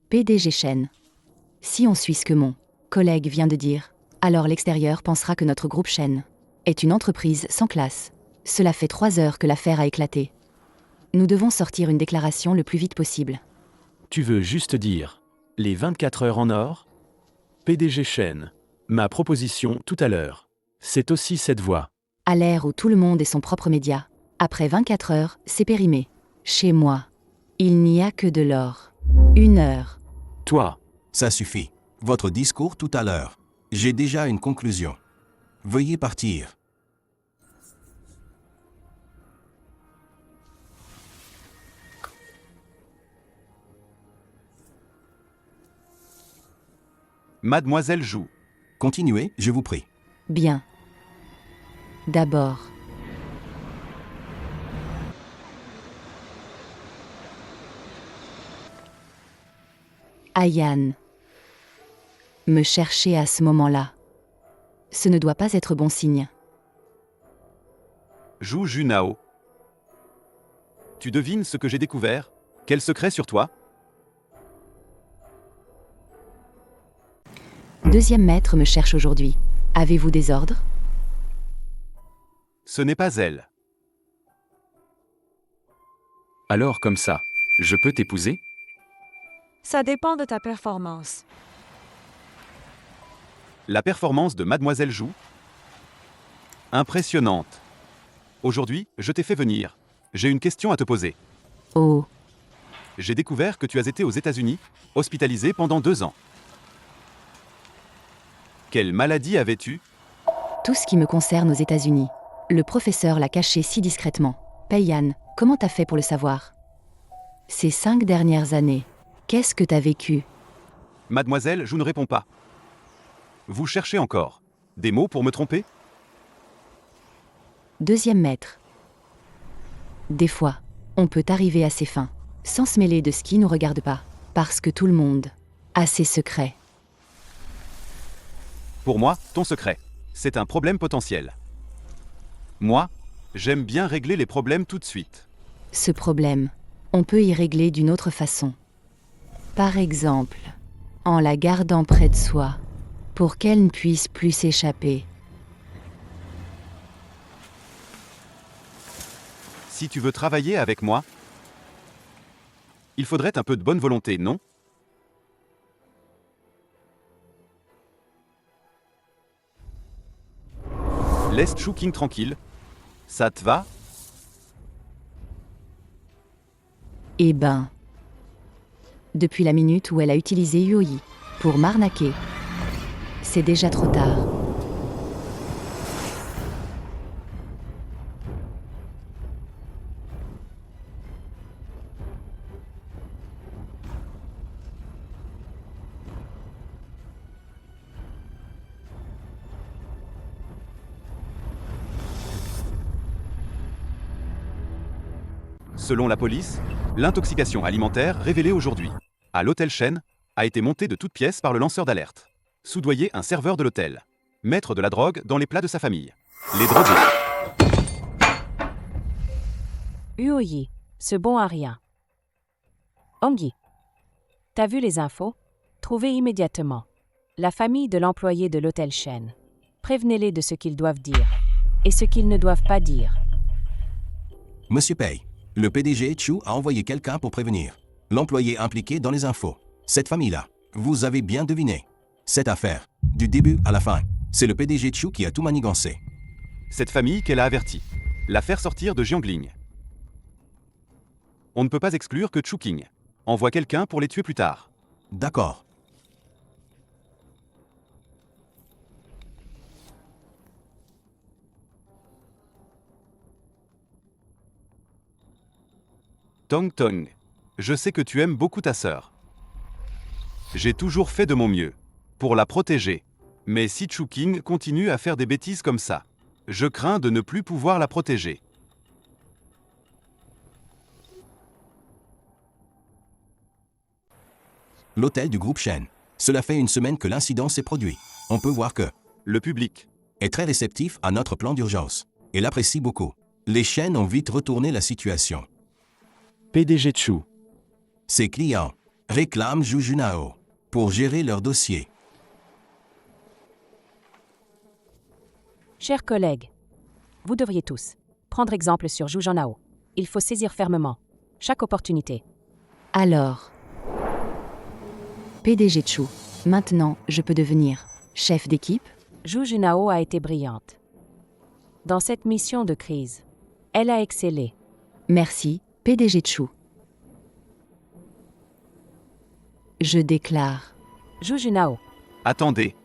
PDG Shen. Si on suit ce que mon collègue vient de dire, alors l'extérieur pensera que notre groupe Shen est une entreprise sans classe. Cela fait 3 heures que l'affaire a éclaté. Nous devons sortir une déclaration le plus vite possible. Tu veux juste dire les 24 heures en or? PDG Shen. Ma proposition tout à l'heure. C'est aussi cette voie. À l'ère où tout le monde est son propre média, après 24 heures, c'est périmé. Chez moi, il n'y a que de l'or. 1 heure. Toi. Ça suffit. Votre discours tout à l'heure. J'ai déjà une conclusion. Veuillez partir. Mademoiselle Zhu. Continuez, je vous prie. Bien. D'abord. Ayan. Me chercher à ce moment-là. Ce ne doit pas être bon signe. Zhu Junao. Tu devines ce que j'ai découvert? Quel secret sur toi? Deuxième maître me cherche aujourd'hui. Avez-vous des ordres? Ce n'est pas elle. Alors comme ça, je peux t'épouser? Ça dépend de ta performance. La performance de Mademoiselle Zhu? Impressionnante. Aujourd'hui, je t'ai fait venir. J'ai une question à te poser. Oh. J'ai découvert que tu as été aux États-Unis, hospitalisé pendant 2 ans. Quelle maladie avais-tu? Tout ce qui me concerne aux États-Unis. Le professeur l'a caché si discrètement. Peiyan, comment t'as fait pour le savoir? Ces 5 dernières années, qu'est-ce que t'as vécu? Mademoiselle, je ne réponds pas. Vous cherchez encore des mots pour me tromper? Deuxième maître. Des fois, on peut arriver à ses fins, sans se mêler de ce qui nous regarde pas, parce que tout le monde a ses secrets. Pour moi, ton secret, c'est un problème potentiel. Moi, j'aime bien régler les problèmes tout de suite. Ce problème, on peut y régler d'une autre façon. Par exemple, en la gardant près de soi, pour qu'elle ne puisse plus s'échapper. Si tu veux travailler avec moi, il faudrait un peu de bonne volonté, non? Laisse Chouking tranquille. Ça te va? Eh ben. Depuis la minute où elle a utilisé Yoi pour m'arnaquer, c'est déjà trop tard. Selon la police, l'intoxication alimentaire révélée aujourd'hui à l'hôtel Shen a été montée de toutes pièces par le lanceur d'alerte. Soudoyer un serveur de l'hôtel. Mettre de la drogue dans les plats de sa famille. Les droguer. Uoyi, ce bon à rien. Ongi. T'as vu les infos? Trouvez immédiatement la famille de l'employé de l'hôtel Shen. Prévenez-les de ce qu'ils doivent dire et ce qu'ils ne doivent pas dire. Monsieur Pei, le PDG Chu a envoyé quelqu'un pour prévenir l'employé impliqué dans les infos. Cette famille-là, vous avez bien deviné. Cette affaire, du début à la fin, c'est le PDG Chu qui a tout manigancé. Cette famille qu'elle a avertie. La faire sortir de Jiangling. On ne peut pas exclure que Chouking envoie quelqu'un pour les tuer plus tard. D'accord. Tong Tong, je sais que tu aimes beaucoup ta sœur. J'ai toujours fait de mon mieux pour la protéger. Mais si Chouking continue à faire des bêtises comme ça, je crains de ne plus pouvoir la protéger. L'hôtel du groupe Shen. Cela fait 1 semaine que l'incident s'est produit. On peut voir que Le public. est très réceptif à notre plan d'urgence. Et l'apprécie beaucoup. Les chaînes ont vite retourné la situation. PDG Chu. Ses clients réclament Zhu Junao pour gérer leur dossier. Chers collègues, vous devriez tous prendre exemple sur Zhu Junao. Il faut saisir fermement chaque opportunité. Alors. PDG Chu. Maintenant, je peux devenir chef d'équipe? Zhu Junao a été brillante. Dans cette mission de crise, elle a excellé. Merci, PDG Chu. Je déclare. Zhu Junao. Attendez.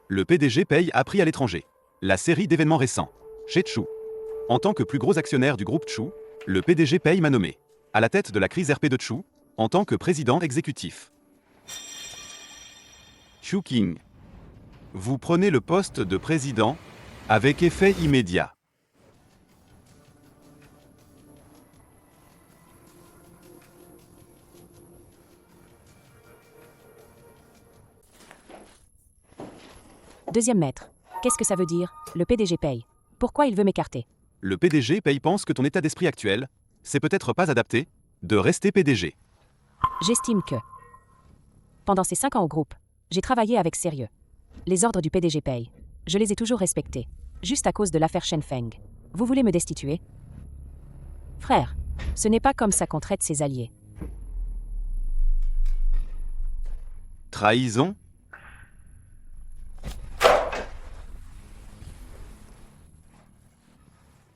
Le PDG paye a pris à l'étranger. La série d'événements récents. Chez Chu. En tant que plus gros actionnaire du groupe Chu, le PDG paye m'a nommé à la tête de la crise RP de Chu, en tant que président exécutif. Chu King. Vous prenez le poste de président avec effet immédiat. Deuxième maître. Qu'est-ce que ça veut dire? Le PDG paye. Pourquoi il veut m'écarter? Le PDG paye pense que ton état d'esprit actuel, c'est peut-être pas adapté de rester PDG. J'estime que, pendant ces 5 ans au groupe, j'ai travaillé avec sérieux. Les ordres du PDG paye. Je les ai toujours respectés. Juste à cause de l'affaire Shenfeng. Vous voulez me destituer? Frère, ce n'est pas comme ça qu'on traite ses alliés. Trahison?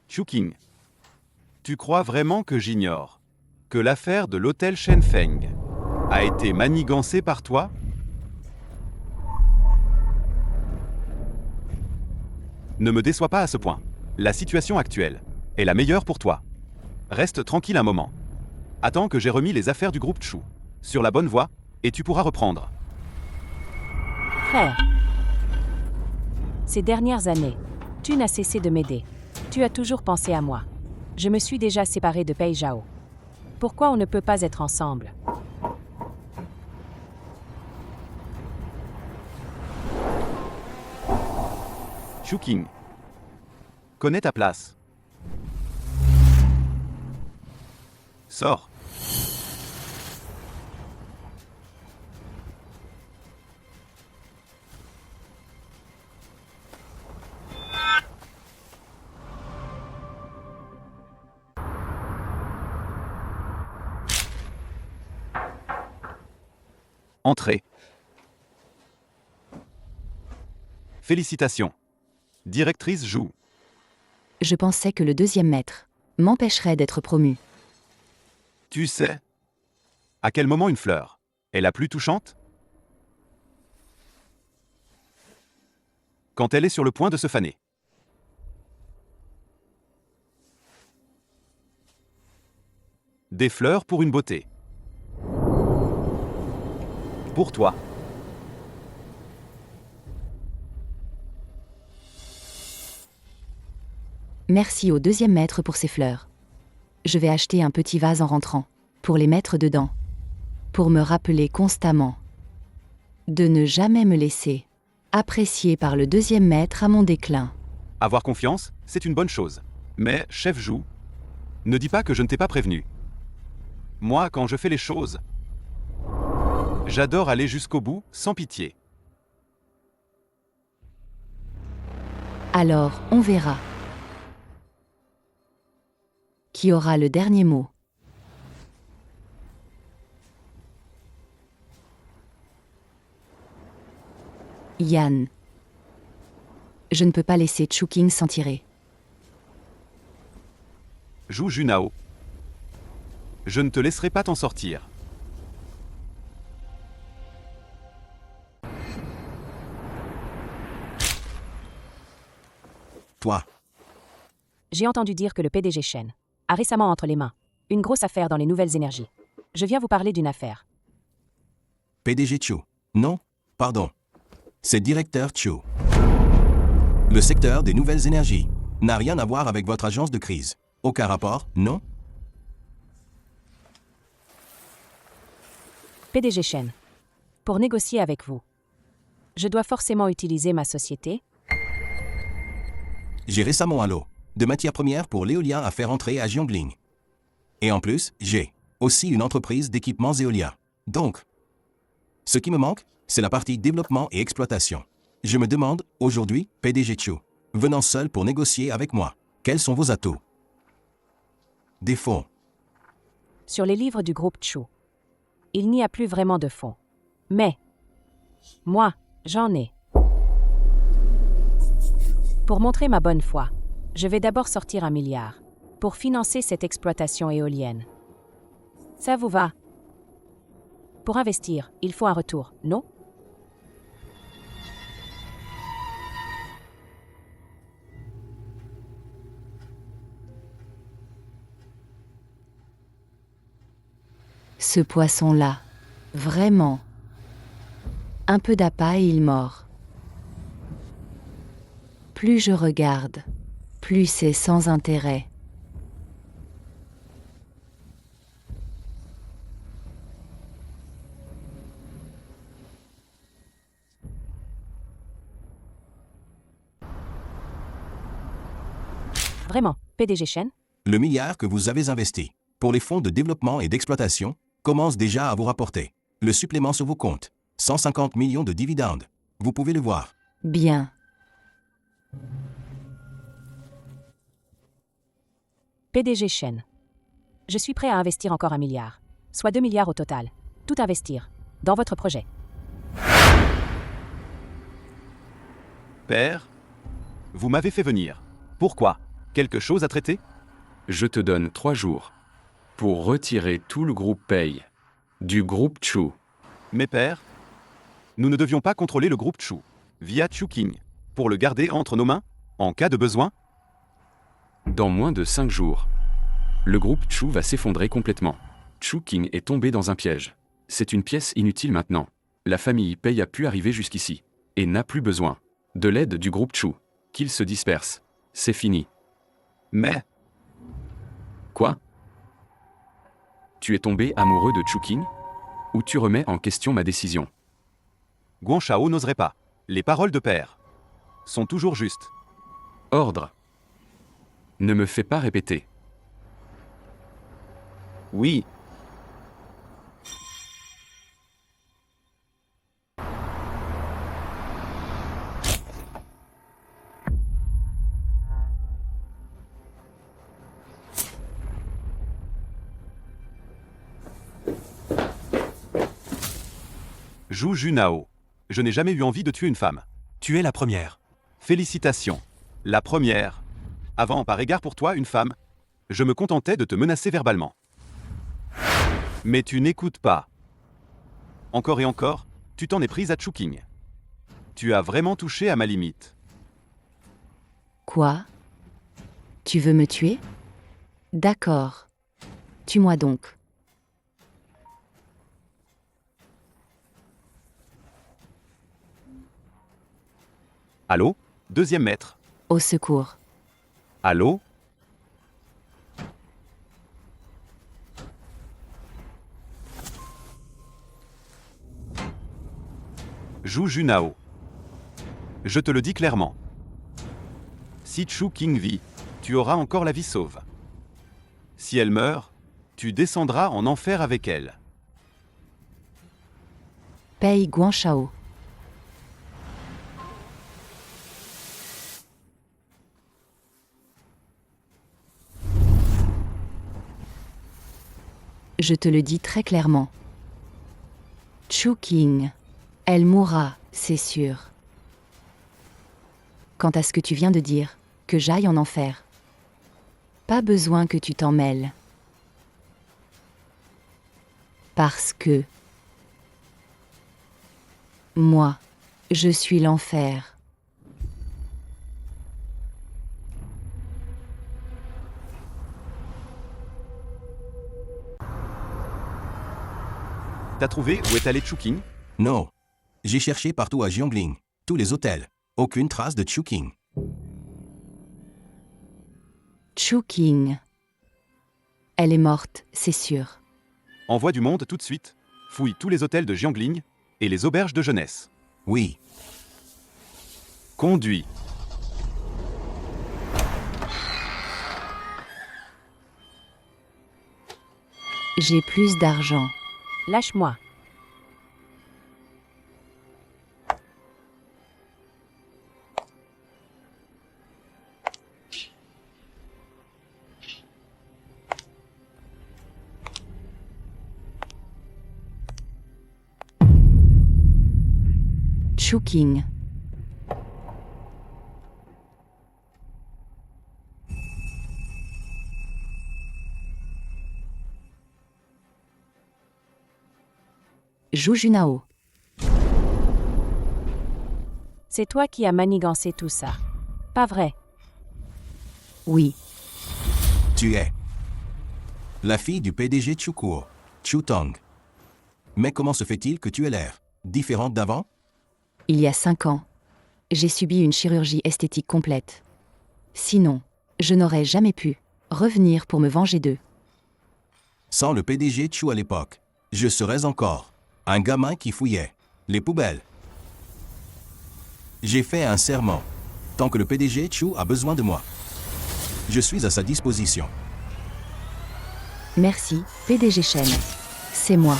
Chu King. Tu crois vraiment que j'ignore que l'affaire de l'hôtel Shenfeng a été manigancée par toi? Ne me déçois pas à ce point. La situation actuelle est la meilleure pour toi. Reste tranquille un moment. Attends que j'ai remis les affaires du groupe Chu sur la bonne voie et tu pourras reprendre. Frère, ces dernières années, tu n'as cessé de m'aider. Tu as toujours pensé à moi. Je me suis déjà séparé de Pei Zhao. Pourquoi on ne peut pas être ensemble? Chu King. Connais ta place. Sors. Entrez. Félicitations. Directrice Zhu. Je pensais que le deuxième maître m'empêcherait d'être promu. Tu sais, à quel moment une fleur est la plus touchante? Quand elle est sur le point de se faner. Des fleurs pour une beauté. Pour toi. Merci au deuxième maître pour ces fleurs. Je vais acheter un petit vase en rentrant, pour les mettre dedans. Pour me rappeler constamment de ne jamais me laisser apprécier par le deuxième maître à mon déclin. Avoir confiance, c'est une bonne chose. Mais, chef Zhu, ne dis pas que je ne t'ai pas prévenu. Moi, quand je fais les choses, j'adore aller jusqu'au bout, sans pitié. Alors, on verra. Qui aura le dernier mot? Yan. Je ne peux pas laisser Chu King s'en tirer. Zhu Junao. Je ne te laisserai pas t'en sortir. Toi. J'ai entendu dire que le PDG Shen a récemment entre les mains une grosse affaire dans les nouvelles énergies. Je viens vous parler d'une affaire. PDG Chu. Non, pardon. C'est directeur Chu. Le secteur des nouvelles énergies n'a rien à voir avec votre agence de crise. Aucun rapport, non? PDG Shen. Pour négocier avec vous, je dois forcément utiliser ma société. J'ai récemment un lot de matières premières pour l'éolien à faire entrer à Jiangling. Et en plus, j'ai aussi une entreprise d'équipements éoliens. Donc, ce qui me manque, c'est la partie développement et exploitation. Je me demande, aujourd'hui, PDG Chu, venant seul pour négocier avec moi, quels sont vos atouts? Des fonds. Sur les livres du groupe Chu, il n'y a plus vraiment de fonds. Mais, moi, j'en ai. Pour montrer ma bonne foi, je vais d'abord sortir 1 milliard pour financer cette exploitation éolienne. Ça vous va? Pour investir, il faut un retour, non? Ce poisson-là, vraiment. Un peu d'appât et il mord. Plus je regarde, plus c'est sans intérêt. Vraiment, PDG Shen? Le milliard que vous avez investi pour les fonds de développement et d'exploitation commence déjà à vous rapporter. Le supplément sur vos comptes, 150 millions de dividendes. Vous pouvez le voir. Bien. PDG Shen. Je suis prêt à investir encore 1 milliard, soit 2 milliards au total. Tout investir, dans votre projet. Père, vous m'avez fait venir. Pourquoi? Quelque chose à traiter? Je te donne 3 jours pour retirer tout le groupe Pei du groupe Chu. Mais père, nous ne devions pas contrôler le groupe Chu via Chuking pour le garder entre nos mains en cas de besoin? Dans moins de 5 jours, le groupe Chu va s'effondrer complètement. Chuking est tombé dans un piège. C'est une pièce inutile maintenant. La famille Pei a pu arriver jusqu'ici et n'a plus besoin de l'aide du groupe Chu. Qu'il se disperse. C'est fini. Mais... Quoi? Tu es tombé amoureux de Chuking? Ou tu remets en question ma décision? Guanshao n'oserait pas. Les paroles de père sont toujours justes. Ordre. Ne me fais pas répéter. Oui. Zhu Junao. Je n'ai jamais eu envie de tuer une femme. Tu es la première. Félicitations. La première. Avant, par égard pour toi, une femme, je me contentais de te menacer verbalement. Mais tu n'écoutes pas. Encore et encore, tu t'en es prise à Chuking. Tu as vraiment touché à ma limite. Quoi? Tu veux me tuer? D'accord. Tue-moi donc. Allô? Deuxième maître. Au secours. Allô? Zhu Junao. Je te le dis clairement. Si Chuking vit, tu auras encore la vie sauve. Si elle meurt, tu descendras en enfer avec elle. Pei Guanshao. Je te le dis très clairement. Chuking. Elle mourra, c'est sûr. Quant à ce que tu viens de dire, que j'aille en enfer. Pas besoin que tu t'en mêles. Parce que... moi, je suis l'enfer. T'as trouvé où est allé Chuking? Non. J'ai cherché partout à Jiangling, tous les hôtels. Aucune trace de Chuking. Chuking. Elle est morte, c'est sûr. Envoie du monde tout de suite. Fouille tous les hôtels de Jiangling et les auberges de jeunesse. Oui. Conduis. J'ai plus d'argent. Lâche-moi. Chouking. Zhu Junao. C'est toi qui as manigancé tout ça. Pas vrai. Oui. Tu es la fille du PDG Chukuo, Chu Tong. Mais comment se fait-il que tu aies l'air différente d'avant? Il y a 5 ans, j'ai subi une chirurgie esthétique complète. Sinon, je n'aurais jamais pu revenir pour me venger d'eux. Sans le PDG Chu à l'époque, je serais encore un gamin qui fouillait les poubelles. J'ai fait un serment. Tant que le PDG Chu a besoin de moi, je suis à sa disposition. Merci, PDG Shen. C'est moi.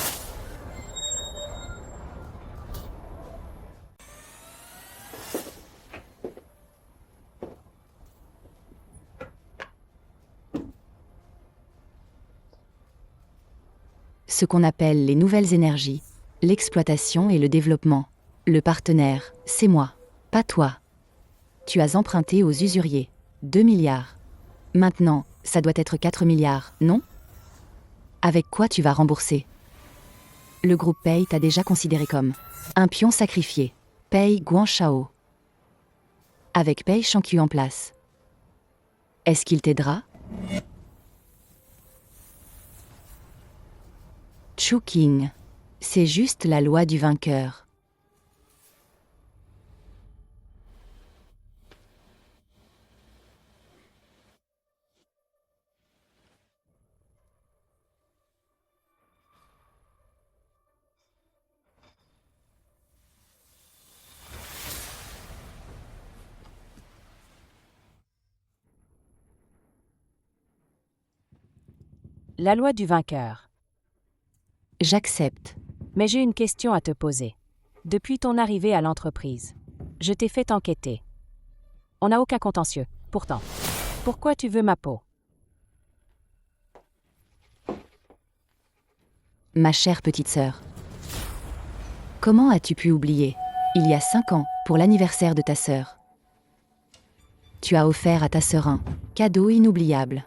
Ce qu'on appelle les nouvelles énergies, l'exploitation et le développement. Le partenaire, c'est moi, pas toi. Tu as emprunté aux usuriers 2 milliards. Maintenant, ça doit être 4 milliards, non? Avec quoi tu vas rembourser? Le groupe Pei t'a déjà considéré comme un pion sacrifié. Pei Guanshao. Avec Pei Shankyu en place. Est-ce qu'il t'aidera? Chouking. C'est juste la loi du vainqueur. La loi du vainqueur. J'accepte. Mais j'ai une question à te poser. Depuis ton arrivée à l'entreprise, je t'ai fait enquêter. On n'a aucun contentieux, pourtant. Pourquoi tu veux ma peau? Ma chère petite sœur. Comment as-tu pu oublier? Il y a 5 ans, pour l'anniversaire de ta sœur. Tu as offert à ta sœur un cadeau inoubliable.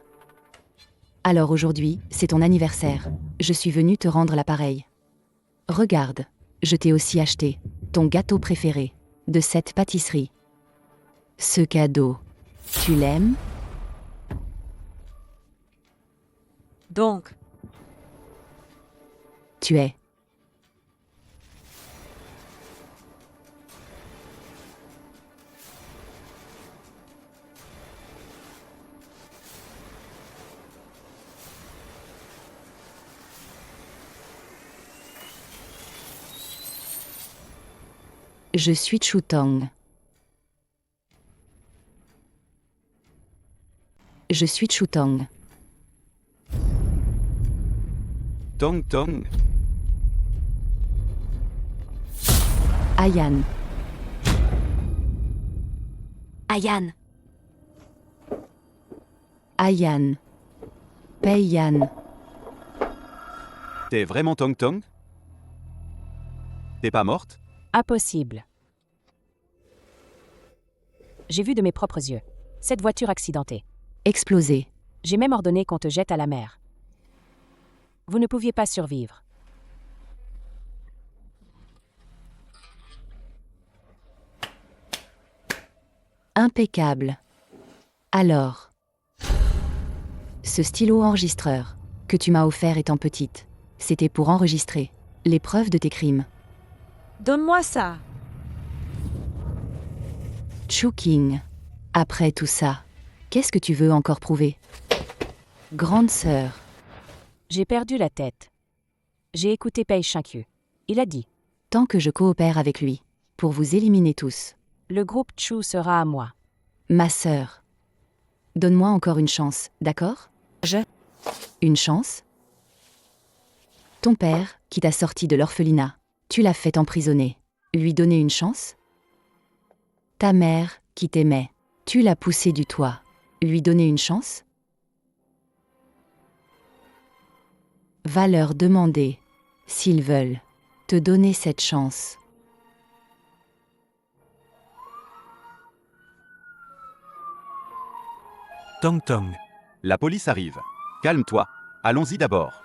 Alors aujourd'hui, c'est ton anniversaire. Je suis venue te rendre l'appareil. Regarde, je t'ai aussi acheté ton gâteau préféré de cette pâtisserie. Ce cadeau, tu l'aimes? Donc, Tu es. Je suis Chu Tong. Je suis Chu Tong. Tong Tong. Ayan. Ayan. Ayan. Pei Yan. T'es vraiment Tong Tong? T'es pas morte? Impossible. J'ai vu de mes propres yeux cette voiture accidentée. Explosé. J'ai même ordonné qu'on te jette à la mer. Vous ne pouviez pas survivre. Impeccable. Alors. Ce stylo enregistreur que tu m'as offert étant petite, c'était pour enregistrer les preuves de tes crimes. donne-moi ça. Chouking. Après tout ça, qu'est-ce que tu veux encore prouver? Grande sœur. J'ai perdu la tête. J'ai écouté Pei Shinkyu. Il a dit. Tant que je coopère avec lui. Pour vous éliminer tous. Le groupe Chu sera à moi. Ma sœur. Donne-moi encore une chance, d'accord? Une chance? Ton père, qui t'a sorti de l'orphelinat, tu l'as fait emprisonner. Lui donner une chance? Ta mère, qui t'aimait, tu l'as poussé du toit. Lui donner une chance? Va leur demander, s'ils veulent, te donner cette chance. Tong Tong. La police arrive. Calme-toi. Allons-y d'abord.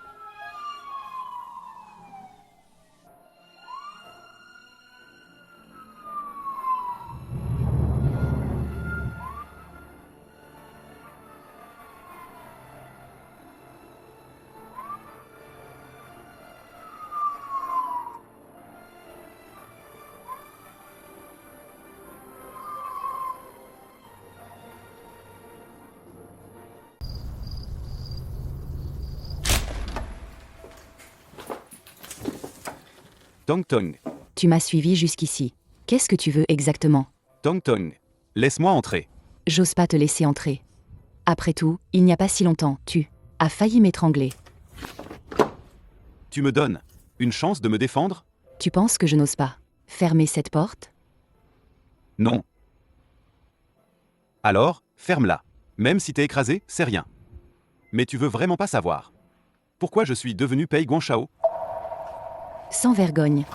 Tong Tong. Tu m'as suivi jusqu'ici. Qu'est-ce que tu veux exactement? Tong Tong. Laisse-moi entrer. J'ose pas te laisser entrer. Après tout, il n'y a pas si longtemps, tu as failli m'étrangler. Tu me donnes une chance de me défendre? Tu penses que je n'ose pas fermer cette porte? Non. Alors, ferme-la. Même si t'es écrasé, c'est rien. Mais tu veux vraiment pas savoir pourquoi je suis devenu Pei Guanshao? Sans vergogne.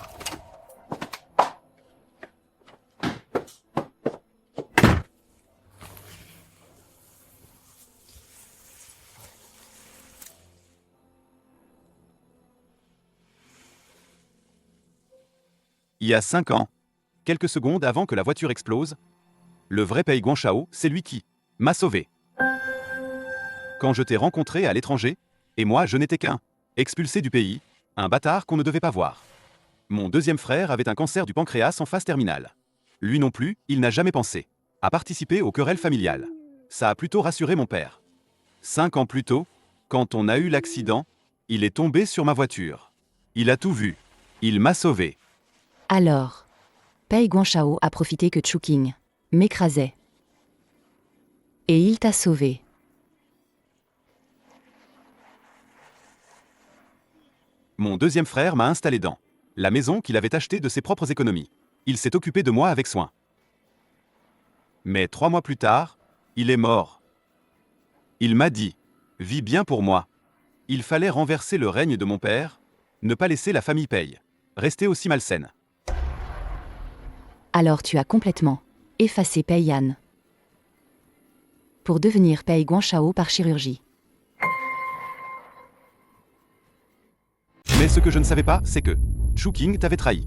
Il y a 5 ans, quelques secondes avant que la voiture explose, le vrai Pei Guanshao, c'est lui qui m'a sauvé. Quand je t'ai rencontré à l'étranger, et moi je n'étais qu'un expulsé du pays, un bâtard qu'on ne devait pas voir. Mon deuxième frère avait un cancer du pancréas en phase terminale. Lui non plus, il n'a jamais pensé à participer aux querelles familiales. Ça a plutôt rassuré mon père. 5 ans plus tôt, quand on a eu l'accident, il est tombé sur ma voiture. Il a tout vu. Il m'a sauvé. Alors, Pei Guanshao a profité que Chuking m'écrasait. Et il t'a sauvé. Mon deuxième frère m'a installé dans la maison qu'il avait achetée de ses propres économies. Il s'est occupé de moi avec soin. Mais 3 mois plus tard, il est mort. Il m'a dit « Vis bien pour moi ». Il fallait renverser le règne de mon père, ne pas laisser la famille Pei rester aussi malsaine. Alors tu as complètement effacé Pei Yan pour devenir Pei Guanshao par chirurgie. Mais ce que je ne savais pas, c'est que Chuking t'avait trahi.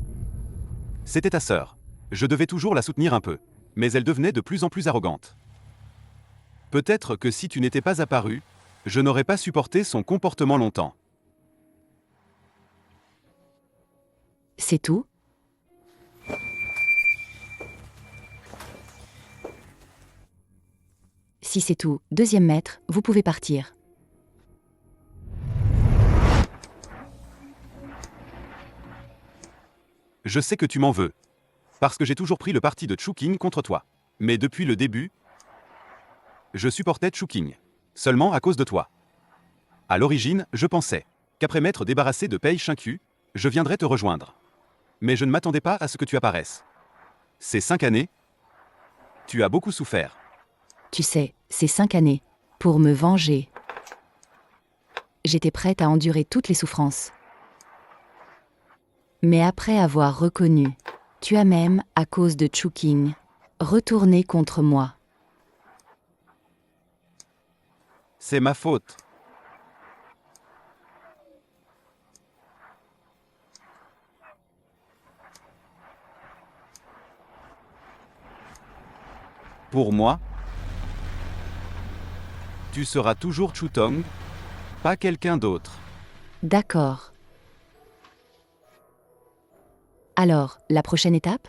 C'était ta sœur. Je devais toujours la soutenir un peu, mais elle devenait de plus en plus arrogante. Peut-être que si tu n'étais pas apparu, je n'aurais pas supporté son comportement longtemps. C'est tout? Si c'est tout, deuxième maître, vous pouvez partir. Je sais que tu m'en veux. Parce que j'ai toujours pris le parti de Chuking contre toi. Mais depuis le début, je supportais Chuking. Seulement à cause de toi. À l'origine, je pensais qu'après m'être débarrassé de Pei Shinkyu, je viendrais te rejoindre. Mais je ne m'attendais pas à ce que tu apparaisses. Ces 5 années, tu as beaucoup souffert. Tu sais, ces 5 années, pour me venger. J'étais prête à endurer toutes les souffrances. Mais après avoir reconnu, tu as même, à cause de Chuking, retourné contre moi. C'est ma faute. Pour moi, tu seras toujours Chutong, pas quelqu'un d'autre. D'accord. Alors, la prochaine étape?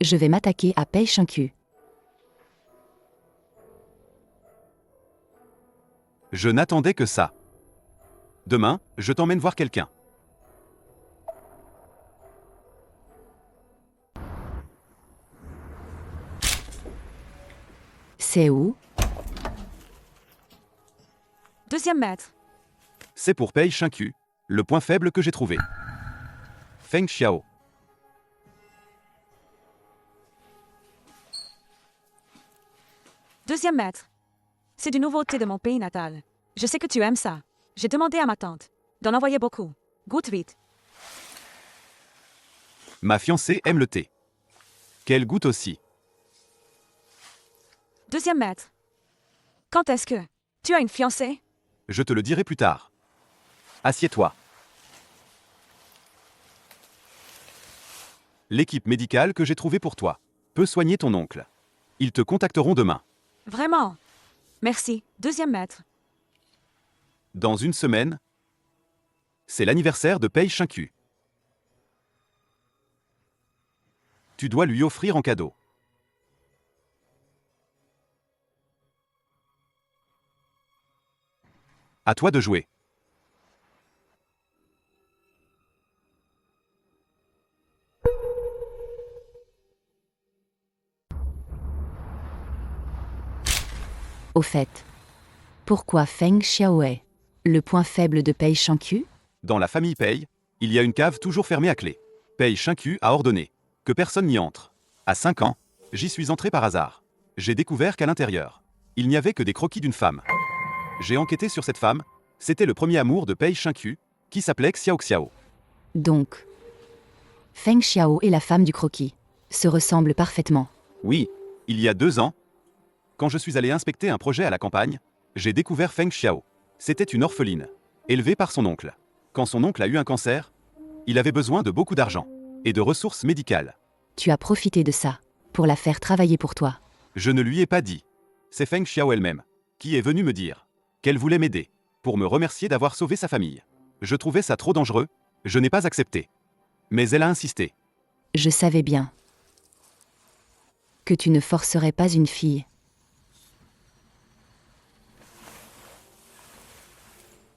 Je vais m'attaquer à Pei Shinkyu. Je n'attendais que ça. Demain, je t'emmène voir quelqu'un. C'est où? Deuxième maître. C'est pour Pei Shinku, le point faible que j'ai trouvé. Feng Xiao. Deuxième maître. C'est du nouveau thé de mon pays natal. Je sais que tu aimes ça. J'ai demandé à ma tante d'en envoyer beaucoup. Goûte vite. Ma fiancée aime le thé. Qu'elle goûte aussi. Deuxième maître. Quand est-ce que tu as une fiancée? Je te le dirai plus tard. Assieds-toi. L'équipe médicale que j'ai trouvée pour toi peut soigner ton oncle. Ils te contacteront demain. Vraiment? Merci. Deuxième maître. Dans une semaine, c'est l'anniversaire de Pei Shinku. Tu dois lui offrir en cadeau. À toi de jouer. Au fait, pourquoi Feng Xiaoe, le point faible de Pei Shinku? Dans la famille Pei, il y a une cave toujours fermée à clé. Pei Shinku a ordonné que personne n'y entre. À 5 ans, j'y suis entré par hasard. J'ai découvert qu'à l'intérieur, il n'y avait que des croquis d'une femme. J'ai enquêté sur cette femme, c'était le premier amour de Pei Shinku, qui s'appelait Xiao Xiao. Donc, Feng Xiao et la femme du croquis se ressemblent parfaitement. Oui, il y a 2 ans, quand je suis allé inspecter un projet à la campagne, j'ai découvert Feng Xiao. C'était une orpheline, élevée par son oncle. Quand son oncle a eu un cancer, il avait besoin de beaucoup d'argent et de ressources médicales. Tu as profité de ça pour la faire travailler pour toi. Je ne lui ai pas dit. C'est Feng Xiao elle-même qui est venue me dire qu'elle voulait m'aider pour me remercier d'avoir sauvé sa famille. Je trouvais ça trop dangereux, je n'ai pas accepté. Mais elle a insisté. Je savais bien que tu ne forcerais pas une fille.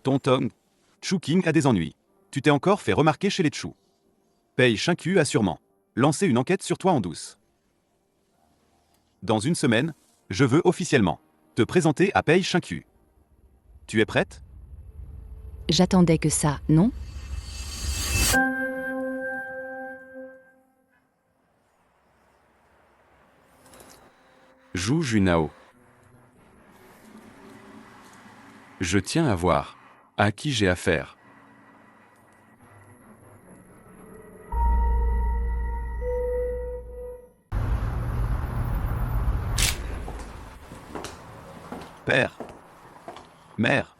Tonton, Chu King a des ennuis. Tu t'es encore fait remarquer chez les Chu. Pei Shinku a sûrement lancé une enquête sur toi en douce. Dans une semaine, je veux officiellement te présenter à Pei Shinku. Tu es prête? J'attendais que ça, non? Zhu Junao. Je tiens à voir à qui j'ai affaire. Père. Mère.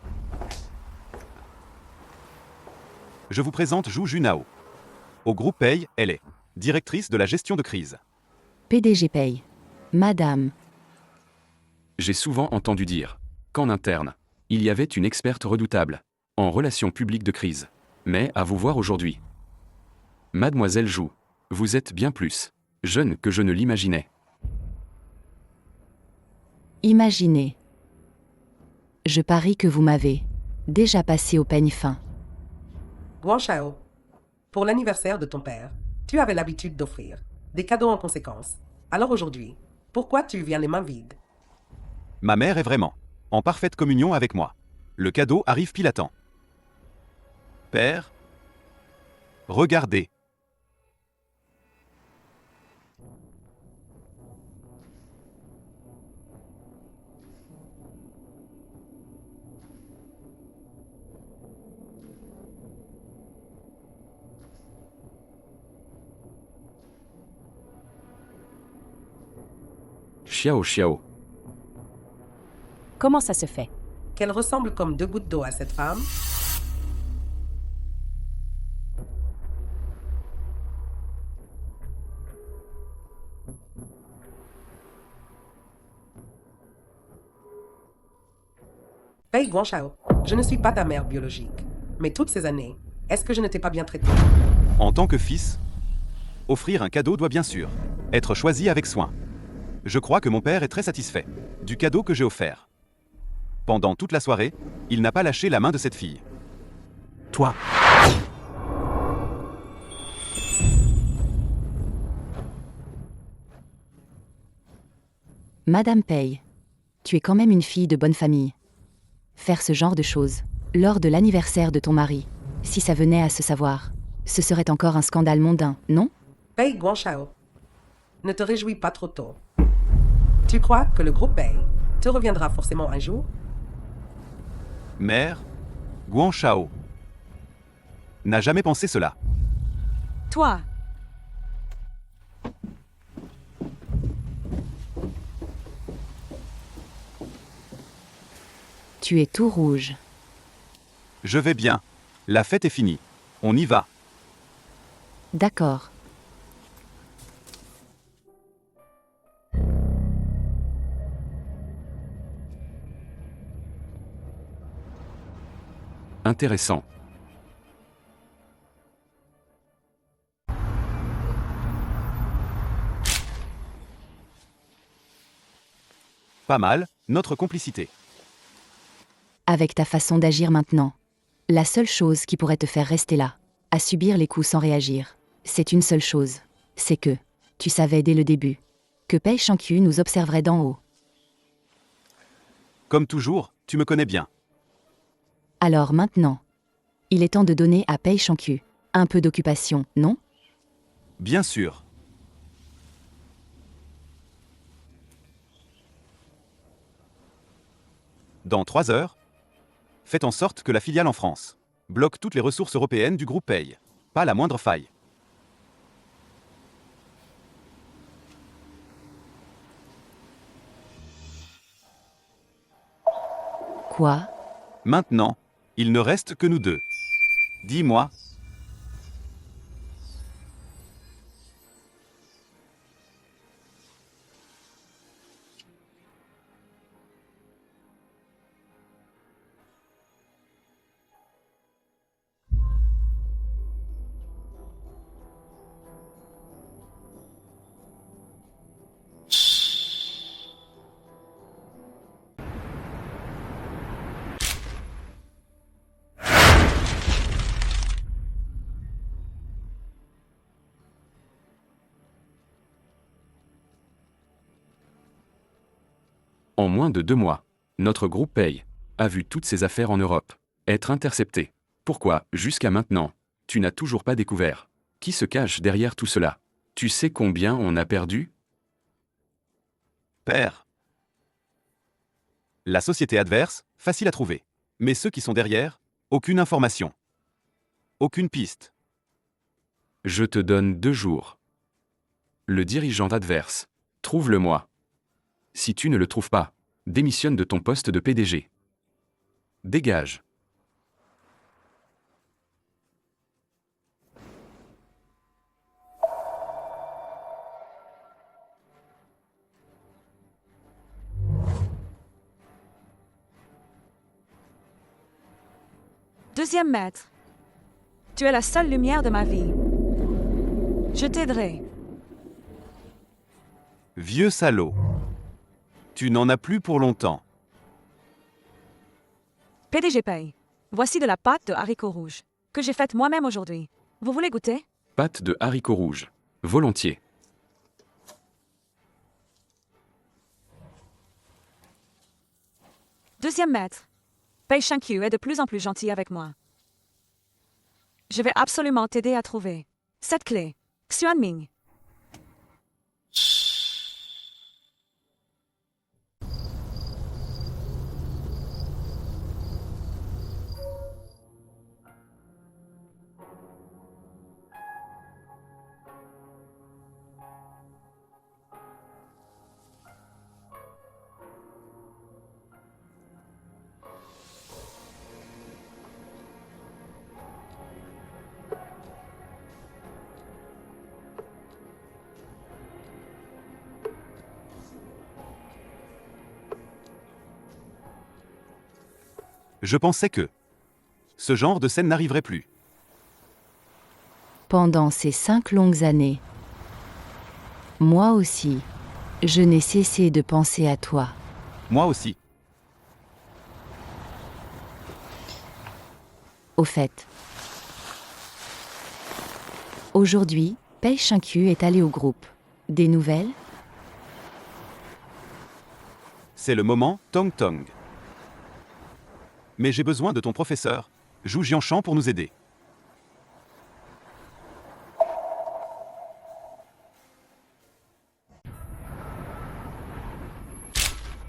Je vous présente Zhu Junao. Au groupe Pei, elle est directrice de la gestion de crise. PDG Pei. Madame. J'ai souvent entendu dire qu'en interne, il y avait une experte redoutable en relations publiques de crise. Mais à vous voir aujourd'hui. Mademoiselle Zhu, vous êtes bien plus jeune que je ne l'imaginais. Imaginez. Je parie que vous m'avez déjà passé au peigne fin. Guan Shao, pour l'anniversaire de ton père, tu avais l'habitude d'offrir des cadeaux en conséquence. Alors aujourd'hui, pourquoi tu viens les mains vides? Ma mère est vraiment en parfaite communion avec moi. Le cadeau arrive pile à temps. Père, regardez. Xiao Xiao. Comment ça se fait? Qu'elle ressemble comme 2 gouttes d'eau à cette femme? Pei Guanshao, je ne suis pas ta mère biologique. Mais toutes ces années, est-ce que je ne t'ai pas bien traité? En tant que fils, offrir un cadeau doit bien sûr être choisi avec soin. Je crois que mon père est très satisfait du cadeau que j'ai offert. Pendant toute la soirée, il n'a pas lâché la main de cette fille. Toi. Madame Pei, tu es quand même une fille de bonne famille. Faire ce genre de choses, lors de l'anniversaire de ton mari, si ça venait à se savoir, ce serait encore un scandale mondain, non? Pei Guanshao, ne te réjouis pas trop tôt. Tu crois que le groupe Pei te reviendra forcément un jour? Mère, Guanshao n'a jamais pensé cela. Toi. Tu es tout rouge. Je vais bien. La fête est finie. On y va. D'accord. Intéressant. Pas mal, notre complicité. Avec ta façon d'agir maintenant, la seule chose qui pourrait te faire rester là, à subir les coups sans réagir, c'est une seule chose. C'est que, tu savais dès le début, que Pei Shankyu nous observerait d'en haut. Comme toujours, tu me connais bien. Alors maintenant, il est temps de donner à Pei Shankyu un peu d'occupation, non? Bien sûr. Dans 3 heures, faites en sorte que la filiale en France bloque toutes les ressources européennes du groupe Pei. Pas la moindre faille. Quoi? Maintenant, il ne reste que nous deux. Dis-moi. En moins de 2 mois, notre groupe Pei a vu toutes ses affaires en Europe être interceptées. Pourquoi, jusqu'à maintenant, tu n'as toujours pas découvert qui se cache derrière tout cela? Tu sais combien on a perdu? Père. La société adverse, facile à trouver. Mais ceux qui sont derrière, aucune information. Aucune piste. Je te donne 2 jours. Le dirigeant adverse, trouve-le-moi. Si tu ne le trouves pas, démissionne de ton poste de PDG. Dégage. Deuxième maître. Tu es la seule lumière de ma vie. Je t'aiderai. Vieux salaud. Tu n'en as plus pour longtemps. PDG Pei. Voici de la pâte de haricots rouges que j'ai faite moi-même aujourd'hui. Vous voulez goûter? Pâte de haricots rouges. Volontiers. Deuxième maître. Pei Shankyu est de plus en plus gentil avec moi. Je vais absolument t'aider à trouver cette clé. Xuanming. Je pensais que ce genre de scène n'arriverait plus. Pendant ces 5 longues années, moi aussi, je n'ai cessé de penser à toi. Moi aussi. Au fait. Aujourd'hui, Pei Shinkyu est allé au groupe. Des nouvelles? C'est le moment Tong Tong. Mais j'ai besoin de ton professeur, Zhu Jianshan, pour nous aider.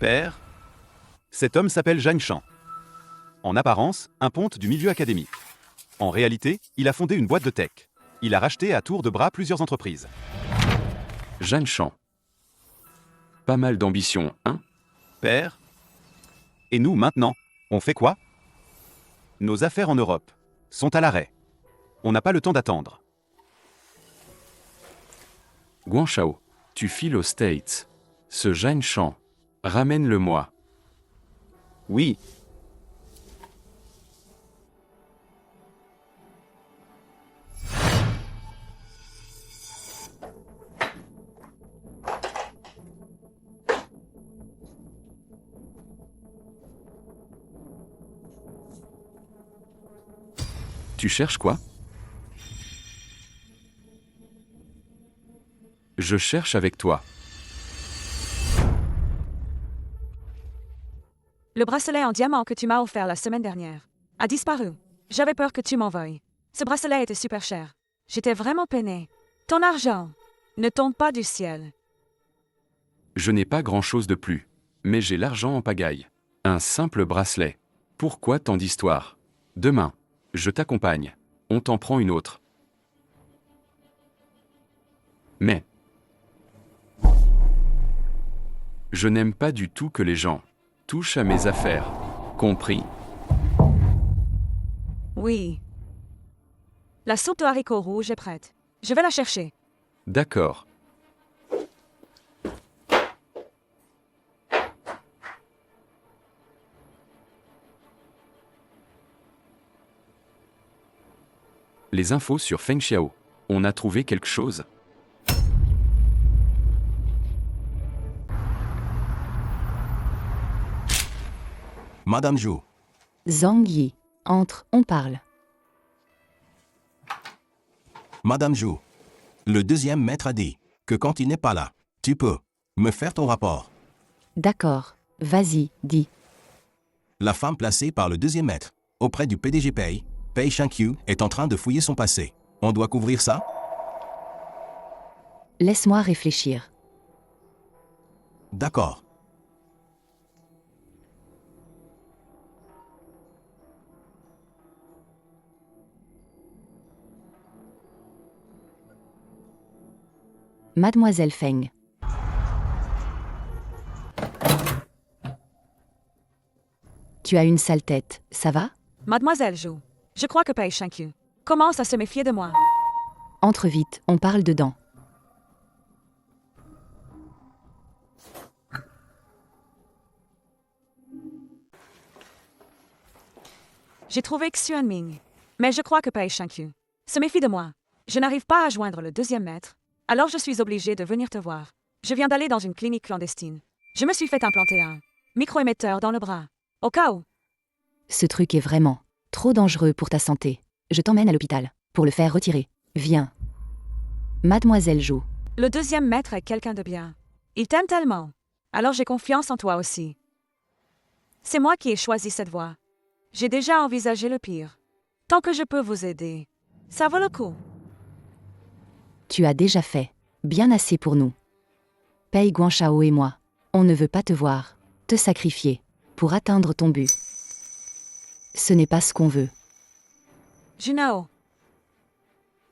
Père, cet homme s'appelle Zhang Shan. En apparence, un ponte du milieu académique. En réalité, il a fondé une boîte de tech. Il a racheté à tour de bras plusieurs entreprises. Zhang Shan. Pas mal d'ambition, hein? Père. Et nous, maintenant, on fait quoi? Nos affaires en Europe sont à l'arrêt. On n'a pas le temps d'attendre. Guanshao, tu files aux States. Ce Zhang Shan. Ramène-le-moi. Oui. Tu cherches quoi? Je cherche avec toi. Le bracelet en diamant que tu m'as offert la semaine dernière a disparu. J'avais peur que tu m'envoies. Ce bracelet était super cher. J'étais vraiment peinée. Ton argent ne tombe pas du ciel. Je n'ai pas grand-chose de plus, mais j'ai l'argent en pagaille. Un simple bracelet. Pourquoi tant d'histoires? Demain, je t'accompagne. On t'en prend une autre. Mais je n'aime pas du tout que les gens touchent à mes affaires. Compris? Oui. La soupe de haricots rouges est prête. Je vais la chercher. D'accord. Les infos sur Feng Xiao. On a trouvé quelque chose? Madame Zhu, Zhang Yi. Entre, on parle. Madame Zhu, le deuxième maître a dit que quand il n'est pas là, tu peux me faire ton rapport. D'accord. Vas-y, dis. La femme placée par le deuxième maître auprès du PDG Pei Shinkyu, est en train de fouiller son passé. On doit couvrir ça? Laisse-moi réfléchir. D'accord. Mademoiselle Feng. Tu as une sale tête, ça va? Mademoiselle Zhu, je crois que Pei Shinkyu commence à se méfier de moi. Entre vite, on parle dedans. J'ai trouvé Xuanming, mais je crois que Pei Shinkyu se méfie de moi. Je n'arrive pas à joindre le deuxième maître, alors je suis obligée de venir te voir. Je viens d'aller dans une clinique clandestine. Je me suis fait implanter un micro-émetteur dans le bras, au cas où. Ce truc est vraiment trop dangereux pour ta santé. Je t'emmène à l'hôpital pour le faire retirer. Viens. Mademoiselle Zhu. Le deuxième maître est quelqu'un de bien. Il t'aime tellement. Alors j'ai confiance en toi aussi. C'est moi qui ai choisi cette voie. J'ai déjà envisagé le pire. Tant que je peux vous aider, ça vaut le coup. Tu as déjà fait bien assez pour nous. Pei Guanshao et moi, on ne veut pas te voir te sacrifier pour atteindre ton but. Ce n'est pas ce qu'on veut. Junao,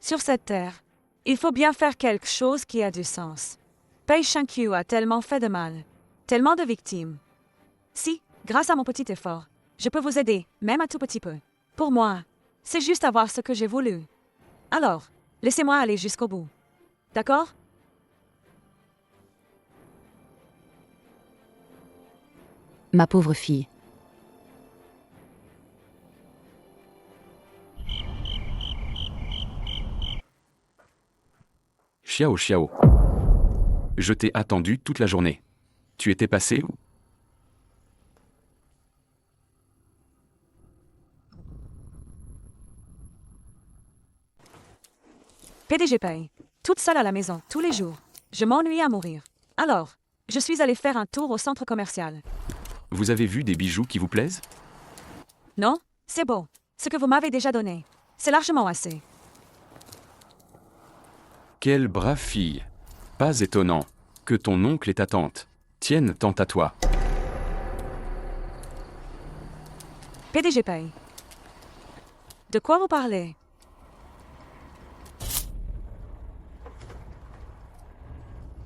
sur cette terre, il faut bien faire quelque chose qui a du sens. Pei Shinkyu a tellement fait de mal, tellement de victimes. Si, grâce à mon petit effort, je peux vous aider, même un tout petit peu. Pour moi, c'est juste avoir ce que j'ai voulu. Alors, laissez-moi aller jusqu'au bout. D'accord? Ma pauvre fille. Xiao Xiao. Je t'ai attendu toute la journée. Tu étais passé où? PDG paye. Toute seule à la maison, tous les jours. Je m'ennuie à mourir. Alors, je suis allée faire un tour au centre commercial. Vous avez vu des bijoux qui vous plaisent? Non, c'est beau. Ce que vous m'avez déjà donné. C'est largement assez. Quelle brave fille. Pas étonnant que ton oncle et ta tante tiennent tant à toi. PDG paye. De quoi vous parlez?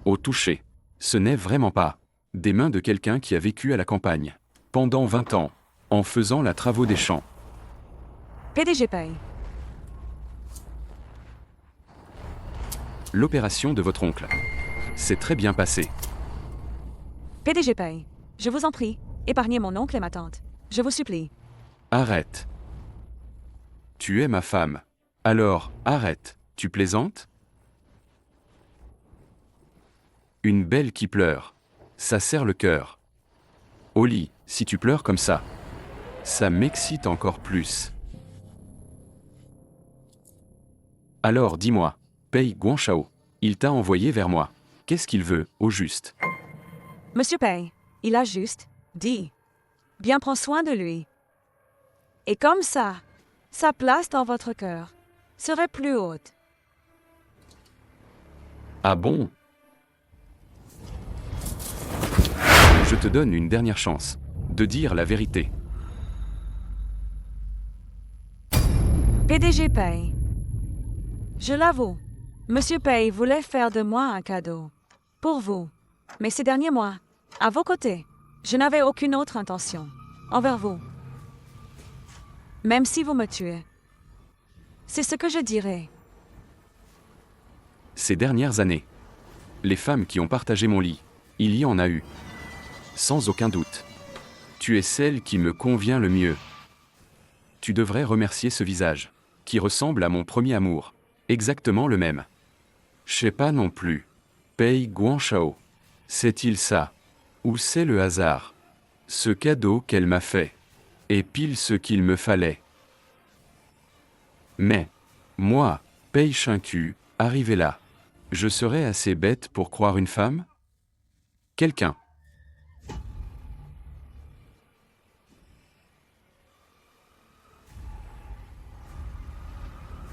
Au toucher. Ce n'est vraiment pas des mains de quelqu'un qui a vécu à la campagne pendant 20 ans, en faisant la travaux des champs. PDG paye. L'opération de votre oncle s'est très bien passée. PDG paye. Je vous en prie, épargnez mon oncle et ma tante. Je vous supplie. Arrête. Tu es ma femme. Alors, arrête. Tu plaisantes? Une belle qui pleure. Ça serre le cœur. Au lit, si tu pleures comme ça m'excite encore plus. Alors dis-moi, Pei Guanshao, il t'a envoyé vers moi. Qu'est-ce qu'il veut, au juste? Monsieur Pei, il a juste dit. Bien prends soin de lui. Et comme ça, sa place dans votre cœur serait plus haute. Ah bon? Je te donne une dernière chance de dire la vérité. PDG Pei. Je l'avoue, Monsieur Pei voulait faire de moi un cadeau. Pour vous. Mais ces derniers mois, à vos côtés, je n'avais aucune autre intention envers vous. Même si vous me tuez. C'est ce que je dirais. Ces dernières années, les femmes qui ont partagé mon lit, il y en a eu. Sans aucun doute. Tu es celle qui me convient le mieux. Tu devrais remercier ce visage, qui ressemble à mon premier amour. Exactement le même. Je sais pas non plus. Pei Guanshao. C'est-il ça? Ou c'est le hasard? Ce cadeau qu'elle m'a fait est pile ce qu'il me fallait. Mais, moi, Pei Shinku, arrivé là, je serais assez bête pour croire une femme? Quelqu'un.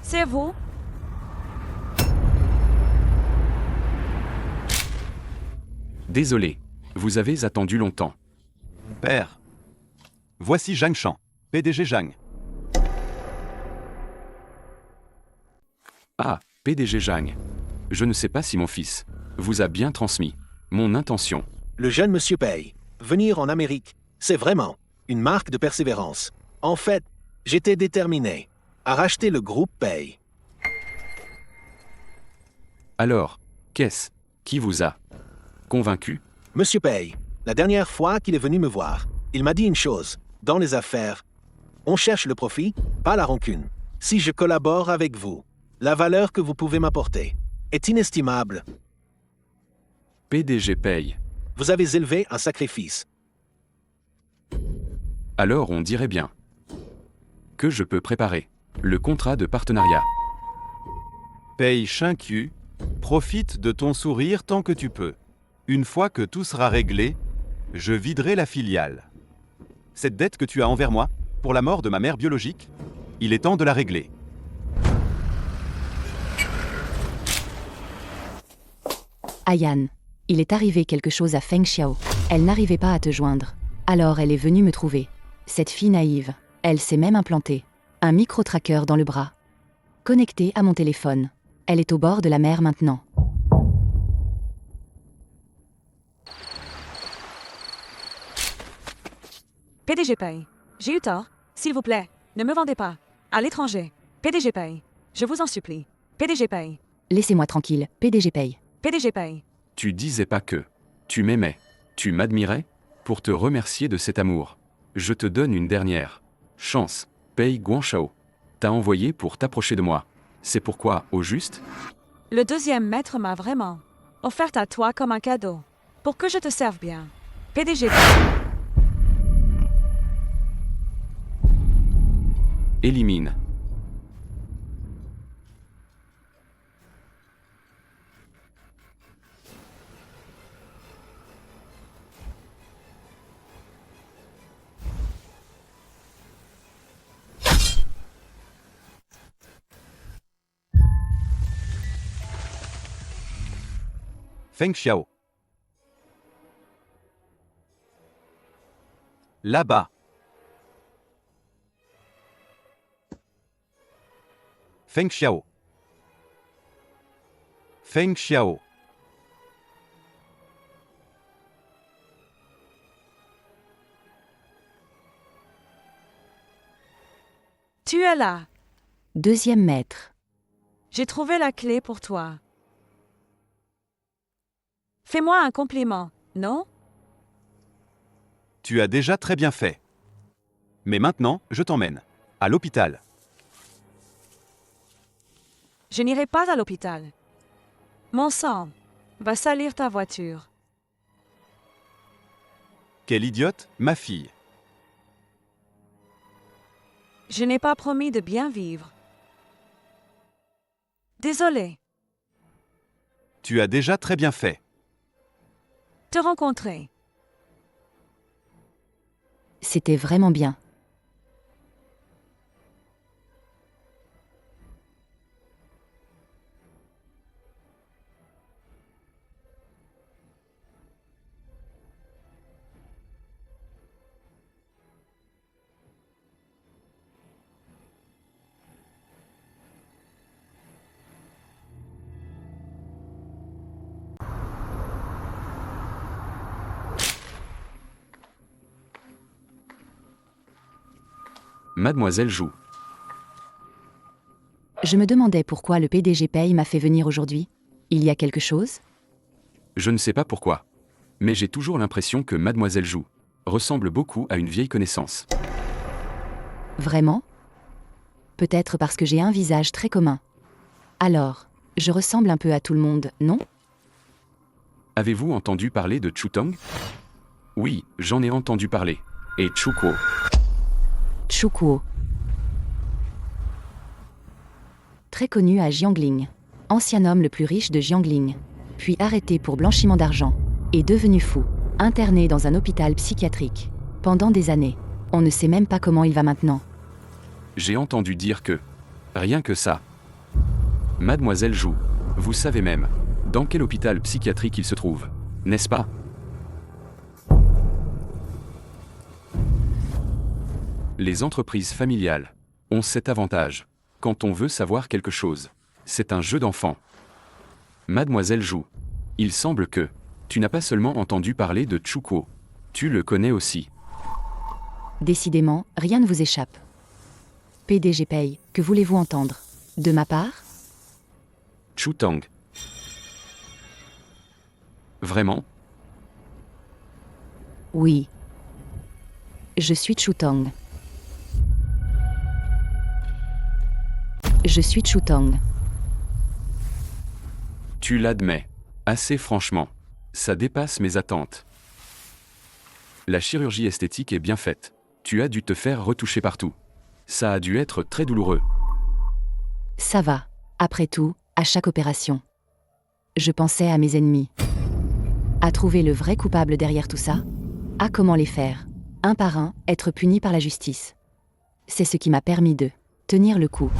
C'est vous? Désolé, vous avez attendu longtemps. Père. Voici Zhang Shan, PDG Zhang. Ah, PDG Zhang. Je ne sais pas si mon fils vous a bien transmis mon intention. Le jeune monsieur Pei, venir en Amérique, c'est vraiment une marque de persévérance. En fait, j'étais déterminé à racheter le groupe Pei. Alors, qu'est-ce qui vous a convaincu? Monsieur Pei, la dernière fois qu'il est venu me voir, il m'a dit une chose. Dans les affaires, on cherche le profit, pas la rancune. Si je collabore avec vous, la valeur que vous pouvez m'apporter est inestimable. PDG Pei. Vous avez élevé un sacrifice. Alors on dirait bien que je peux préparer le contrat de partenariat. Pei Shinku, profite de ton sourire tant que tu peux. Une fois que tout sera réglé, je viderai la filiale. Cette dette que tu as envers moi, pour la mort de ma mère biologique, il est temps de la régler. Ayan, il est arrivé quelque chose à Feng Xiao. Elle n'arrivait pas à te joindre. Alors elle est venue me trouver. Cette fille naïve, elle s'est même implantée un micro-tracker dans le bras. Connecté à mon téléphone. Elle est au bord de la mer maintenant. PDG Pei. J'ai eu tort. S'il vous plaît, ne me vendez pas. À l'étranger. PDG Pei. Je vous en supplie. PDG Pei. Laissez-moi tranquille, PDG Pei. PDG Pei. Tu disais pas que tu m'aimais, tu m'admirais? Pour te remercier de cet amour, je te donne une dernière chance. Pei Guanshao t'a envoyé pour t'approcher de moi. C'est pourquoi, au juste? Le deuxième maître m'a vraiment offert à toi comme un cadeau. Pour que je te serve bien. PDG Pei. Élimine. Feng Xiao. Là-bas. Feng Xiao. Feng Xiao. Tu es là. Deuxième maître. J'ai trouvé la clé pour toi. Fais-moi un compliment, non? Tu as déjà très bien fait. Mais maintenant, je t'emmène. À l'hôpital. Je n'irai pas à l'hôpital. Mon sang va salir ta voiture. Quelle idiote, ma fille. Je n'ai pas promis de bien vivre. Désolé. Tu as déjà très bien fait. Te rencontrer. C'était vraiment bien. Mademoiselle Zhu. Je me demandais pourquoi le PDG Pei m'a fait venir aujourd'hui. Il y a quelque chose? Je ne sais pas pourquoi. Mais j'ai toujours l'impression que Mademoiselle Zhu ressemble beaucoup à une vieille connaissance. Vraiment? Peut-être parce que j'ai un visage très commun. Alors, je ressemble un peu à tout le monde, non? Avez-vous entendu parler de Chu Tong? Oui, j'en ai entendu parler. Et Chu Kuo. Chu Kuo. Très connu à Jiangling. Ancien homme le plus riche de Jiangling. Puis arrêté pour blanchiment d'argent. Et devenu fou. Interné dans un hôpital psychiatrique. Pendant des années. On ne sait même pas comment il va maintenant. J'ai entendu dire que... Rien que ça. Mademoiselle Zhu, vous savez même dans quel hôpital psychiatrique il se trouve, n'est-ce pas? Les entreprises familiales ont cet avantage. Quand on veut savoir quelque chose, c'est un jeu d'enfant. Mademoiselle Zhu, il semble que tu n'as pas seulement entendu parler de Chu Kuo, tu le connais aussi. Décidément, rien ne vous échappe. PDG Pei, que voulez-vous entendre? De ma part? Chu Tong. Vraiment? Oui. Je suis Chu Tong. Je suis Chu Tong. Tu l'admets. Assez franchement. Ça dépasse mes attentes. La chirurgie esthétique est bien faite. Tu as dû te faire retoucher partout. Ça a dû être très douloureux. Ça va. Après tout, à chaque opération. Je pensais à mes ennemis. À trouver le vrai coupable derrière tout ça. À comment les faire. Un par un, être punis par la justice. C'est ce qui m'a permis de tenir le coup.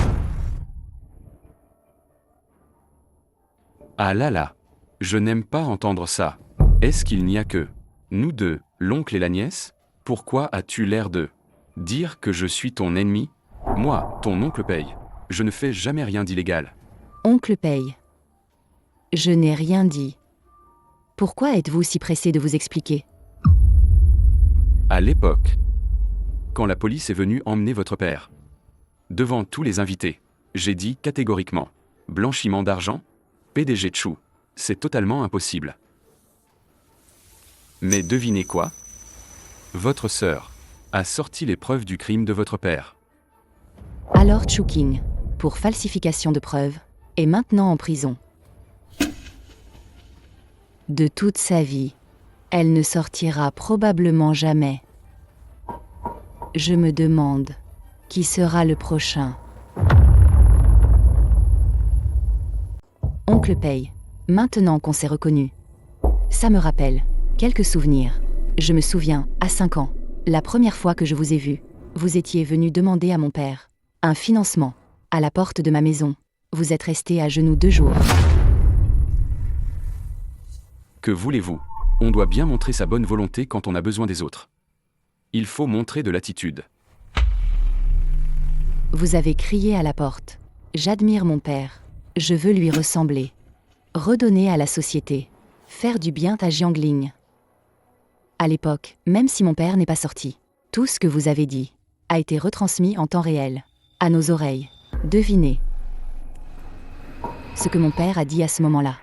Ah là là. Je n'aime pas entendre ça. Est-ce qu'il n'y a que nous deux, l'oncle et la nièce? Pourquoi as-tu l'air de dire que je suis ton ennemi? Moi, ton oncle Pei. Je ne fais jamais rien d'illégal. Oncle Pei. Je n'ai rien dit. Pourquoi êtes-vous si pressé de vous expliquer? À l'époque, quand la police est venue emmener votre père, devant tous les invités, j'ai dit catégoriquement, blanchiment d'argent, PDG Chu, c'est totalement impossible. Mais devinez quoi? Votre sœur a sorti les preuves du crime de votre père. Alors Chu Qing, pour falsification de preuves, est maintenant en prison. De toute sa vie, elle ne sortira probablement jamais. Je me demande, qui sera le prochain? Oncle Pei, maintenant qu'on s'est reconnus. Ça me rappelle quelques souvenirs. Je me souviens, à 5 ans, la première fois que je vous ai vu, vous étiez venu demander à mon père un financement à la porte de ma maison. Vous êtes resté à genoux 2 jours. Que voulez-vous? On doit bien montrer sa bonne volonté quand on a besoin des autres. Il faut montrer de l'attitude. Vous avez crié à la porte. J'admire mon père. Je veux lui ressembler. Redonner à la société. Faire du bien à Jiangling. À l'époque, même si mon père n'est pas sorti, tout ce que vous avez dit a été retransmis en temps réel, à nos oreilles. Devinez ce que mon père a dit à ce moment-là.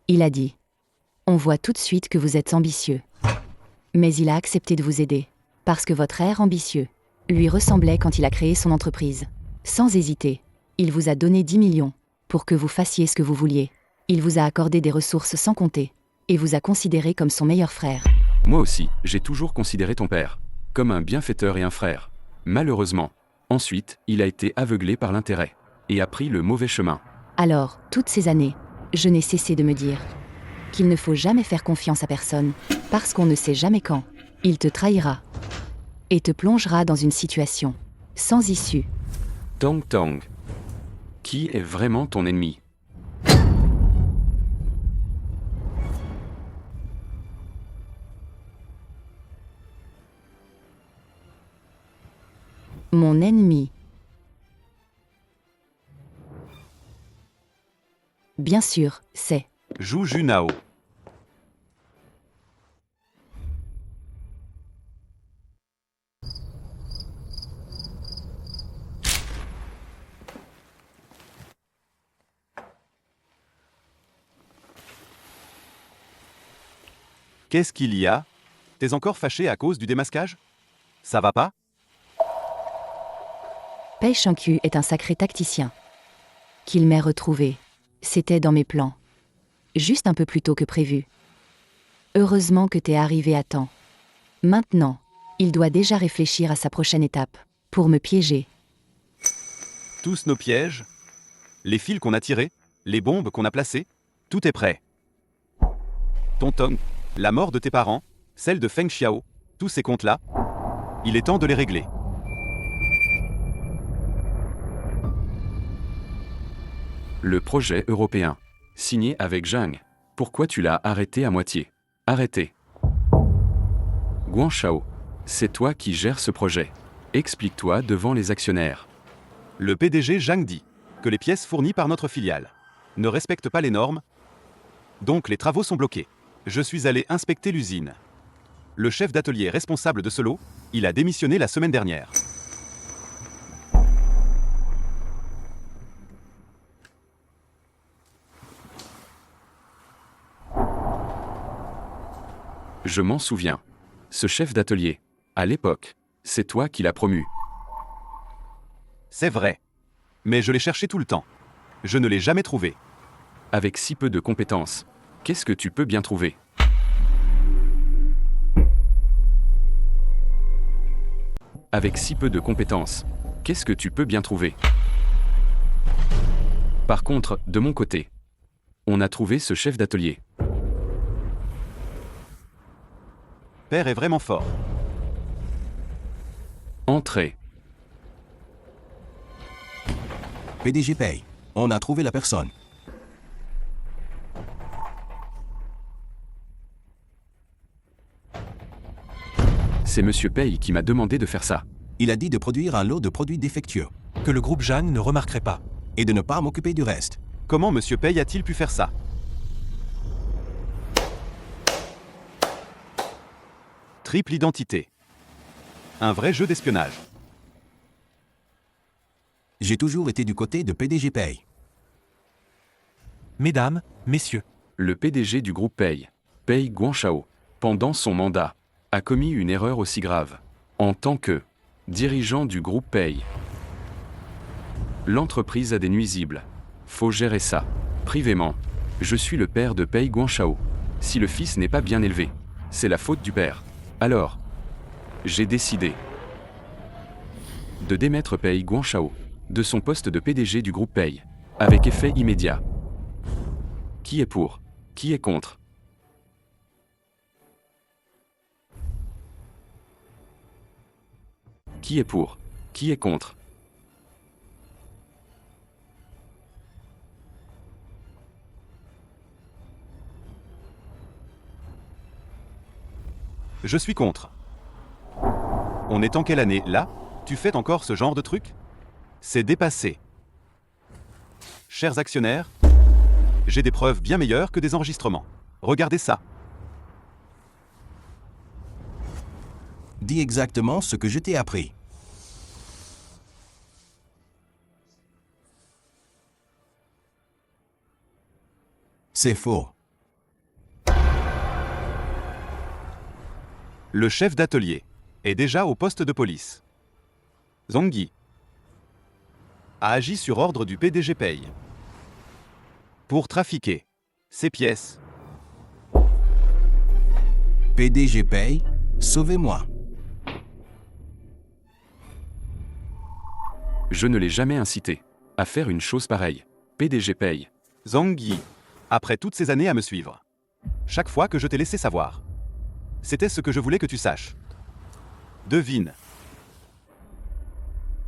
Il a dit: on voit tout de suite que vous êtes ambitieux. Mais il a accepté de vous aider, parce que votre air ambitieux lui ressemblait quand il a créé son entreprise. Sans hésiter, il vous a donné 10 millions pour que vous fassiez ce que vous vouliez. Il vous a accordé des ressources sans compter, et vous a considéré comme son meilleur frère. Moi aussi, j'ai toujours considéré ton père comme un bienfaiteur et un frère. Malheureusement, ensuite, il a été aveuglé par l'intérêt et a pris le mauvais chemin. Alors, toutes ces années, je n'ai cessé de me dire qu'il ne faut jamais faire confiance à personne, parce qu'on ne sait jamais quand il te trahira et te plongera dans une situation sans issue. Tang Tang. Qui est vraiment ton ennemi? Mon ennemi. Bien sûr, c'est Zhu Junao. Qu'est-ce qu'il y a? T'es encore fâché à cause du démasquage? Ça va pas? Pei Shanku est un sacré tacticien. Qu'il m'ait retrouvé, c'était dans mes plans. Juste un peu plus tôt que prévu. Heureusement que t'es arrivé à temps. Maintenant, il doit déjà réfléchir à sa prochaine étape, pour me piéger. Tous nos pièges, les fils qu'on a tirés, les bombes qu'on a placées, tout est prêt. Tonton, la mort de tes parents, celle de Feng Xiao, tous ces comptes-là, il est temps de les régler. Le projet européen, signé avec Zhang. Pourquoi tu l'as arrêté à moitié? Arrêté. Guanshao, c'est toi qui gères ce projet. Explique-toi devant les actionnaires. Le PDG Zhang dit que les pièces fournies par notre filiale ne respectent pas les normes, donc les travaux sont bloqués. Je suis allé inspecter l'usine. Le chef d'atelier responsable de ce lot, il a démissionné la semaine dernière. Je m'en souviens. Ce chef d'atelier, à l'époque, c'est toi qui l'as promu. C'est vrai. Mais je l'ai cherché tout le temps. Je ne l'ai jamais trouvé. Avec si peu de compétences, qu'est-ce que tu peux bien trouver? Avec si peu de compétences, qu'est-ce que tu peux bien trouver? Par contre, de mon côté, on a trouvé ce chef d'atelier. Père est vraiment fort. Entrez. PDG Pei, on a trouvé la personne. C'est Monsieur Pei qui m'a demandé de faire ça. Il a dit de produire un lot de produits défectueux. Que le groupe Zhang ne remarquerait pas. Et de ne pas m'occuper du reste. Comment Monsieur Pei a-t-il pu faire ça? Triple identité. Un vrai jeu d'espionnage. J'ai toujours été du côté de PDG Pei. Mesdames, messieurs, Le PDG du groupe Pei, Pei Guanshao, pendant son mandat, a commis une erreur aussi grave. En tant que dirigeant du groupe Pei, l'entreprise a des nuisibles. Faut gérer ça. Privément, je suis le père de Pei Guanshao. Si le fils n'est pas bien élevé, c'est la faute du père. Alors, j'ai décidé de démettre Pei Guanshao de son poste de PDG du groupe Pei, avec effet immédiat. Qui est pour? Qui est contre? Qui est pour? Qui est contre? Je suis contre. On est en quelle année, là? Tu fais encore ce genre de truc? C'est dépassé. Chers actionnaires, j'ai des preuves bien meilleures que des enregistrements. Regardez ça. Dis exactement ce que je t'ai appris. C'est faux. Le chef d'atelier est déjà au poste de police. Zhongyi a agi sur ordre du PDG Pei pour trafiquer ces pièces. PDG Pei, sauvez-moi. Je ne l'ai jamais incité à faire une chose pareille. PDG Pei. Zhongyi, après toutes ces années à me suivre, chaque fois que je t'ai laissé savoir, c'était ce que je voulais que tu saches. Devine.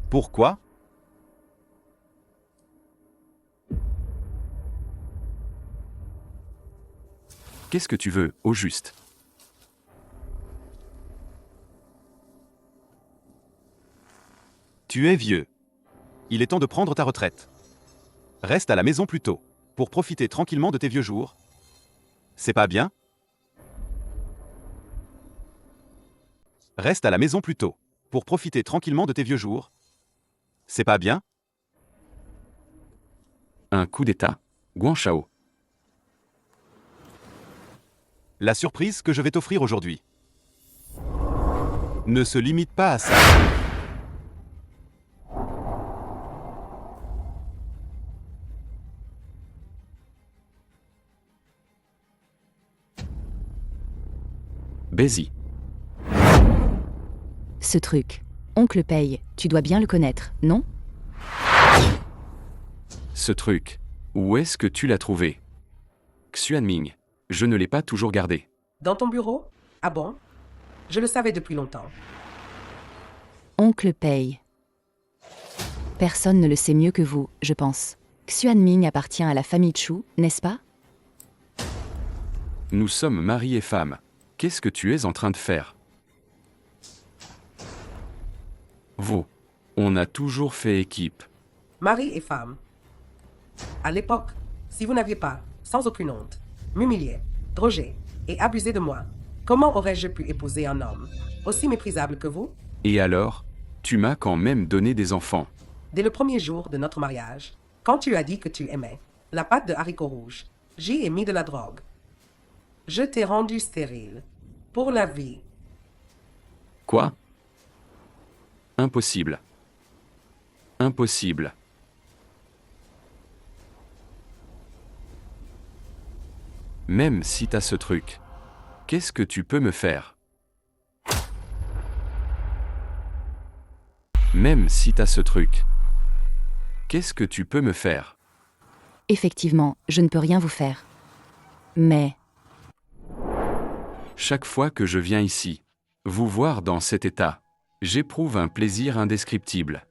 Pourquoi? Qu'est-ce que tu veux, au juste? Tu es vieux. Il est temps de prendre ta retraite. Reste à la maison plus tôt, pour profiter tranquillement de tes vieux jours. C'est pas bien? Reste à la maison plus tôt, pour profiter tranquillement de tes vieux jours. C'est pas bien? Un coup d'état, Guanshao. La surprise que je vais t'offrir aujourd'hui ne se limite pas à ça. Bézi. Ce truc. Oncle Pei, tu dois bien le connaître, non? Ce truc. Où est-ce que tu l'as trouvé? Xuanming. Je ne l'ai pas toujours gardé. Dans ton bureau? Ah bon? Je le savais depuis longtemps. Oncle Pei. Personne ne le sait mieux que vous, je pense. Xuanming appartient à la famille Chu, n'est-ce pas? Nous sommes mari et femme. Qu'est-ce que tu es en train de faire? Vous. On a toujours fait équipe. Mari et femme. À l'époque, si vous n'aviez pas, sans aucune honte, m'humilié, drogé et abusé de moi, comment aurais-je pu épouser un homme aussi méprisable que vous? Et alors, tu m'as quand même donné des enfants. Dès le premier jour de notre mariage, quand tu as dit que tu aimais la pâte de haricots rouges, j'y ai mis de la drogue. Je t'ai rendu stérile. Pour la vie. Quoi? Impossible. Impossible. Même si t'as ce truc, qu'est-ce que tu peux me faire? Même si t'as ce truc, qu'est-ce que tu peux me faire? Effectivement, je ne peux rien vous faire. Mais... Chaque fois que je viens ici, vous voir dans cet état, j'éprouve un plaisir indescriptible.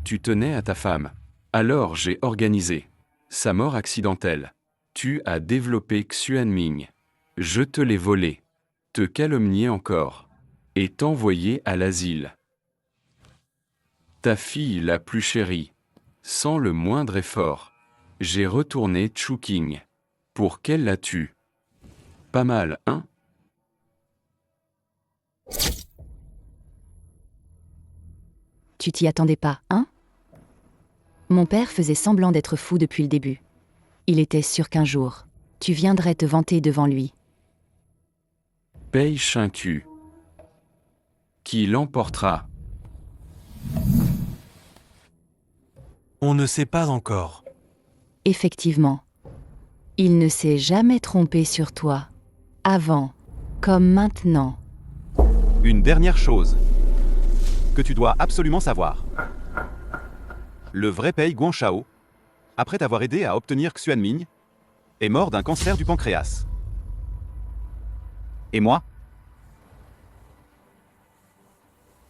Tu tenais à ta femme. Alors j'ai organisé sa mort accidentelle. Tu as développé Xuanming. Je te l'ai volé, te calomnier encore, et t'envoyer à l'asile. Ta fille la plus chérie, sans le moindre effort, j'ai retourné Chongqing. Pour qu'elle la tue. Pas mal, hein? Tu t'y attendais pas, hein? Mon père faisait semblant d'être fou depuis le début. Il était sûr qu'un jour, tu viendrais te vanter devant lui. Pei Shinku. Qui l'emportera? On ne sait pas encore. Effectivement. Il ne s'est jamais trompé sur toi. Avant, comme maintenant. Une dernière chose que tu dois absolument savoir. Le vrai Pei Guanshao, après t'avoir aidé à obtenir Xuanming, est mort d'un cancer du pancréas. Et moi?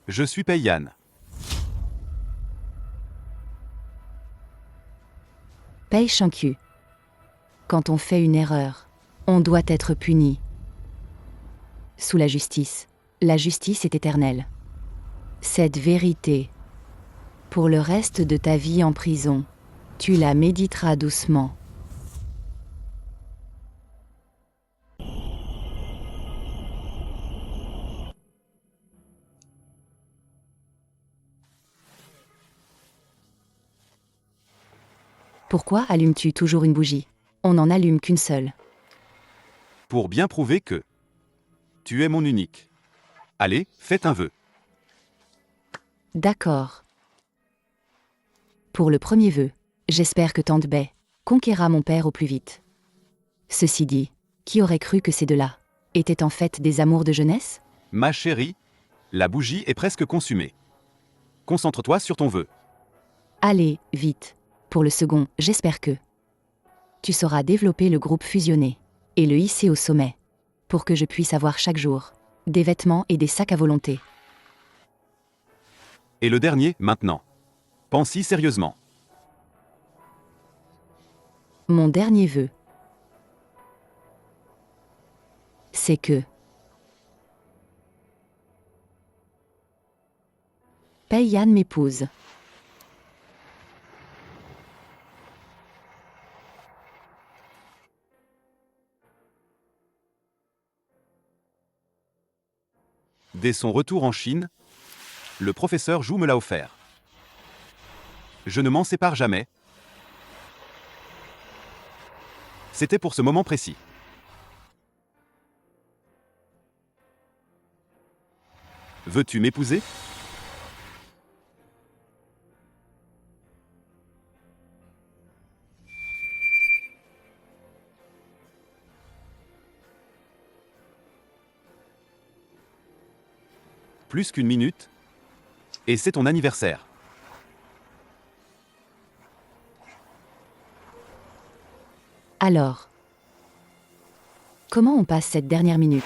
Je suis Pei Yan. Pei Shinku. Quand on fait une erreur, On doit être puni. Sous la justice est éternelle. Cette vérité, pour le reste de ta vie en prison, tu la méditeras doucement. Pourquoi allumes-tu toujours une bougie? On n'en allume qu'une seule. Pour bien prouver que tu es mon unique. Allez, faites un vœu. D'accord. Pour le premier vœu, j'espère que Tante Bay conquérera mon père au plus vite. Ceci dit, qui aurait cru que ces deux-là étaient en fait des amours de jeunesse? Ma chérie, la bougie est presque consumée. Concentre-toi sur ton vœu. Allez, vite. Pour le second, j'espère que tu sauras développer le groupe fusionné et le hisser au sommet, pour que je puisse avoir chaque jour des vêtements et des sacs à volonté. Et le dernier, maintenant. Pense-y sérieusement. Mon dernier vœu, c'est que Pei-Yan m'épouse. Dès son retour en Chine, le professeur Zhou me l'a offert. Je ne m'en sépare jamais. C'était pour ce moment précis. Veux-tu m'épouser? Plus qu'une minute, et c'est ton anniversaire. Alors, comment on passe cette dernière minute?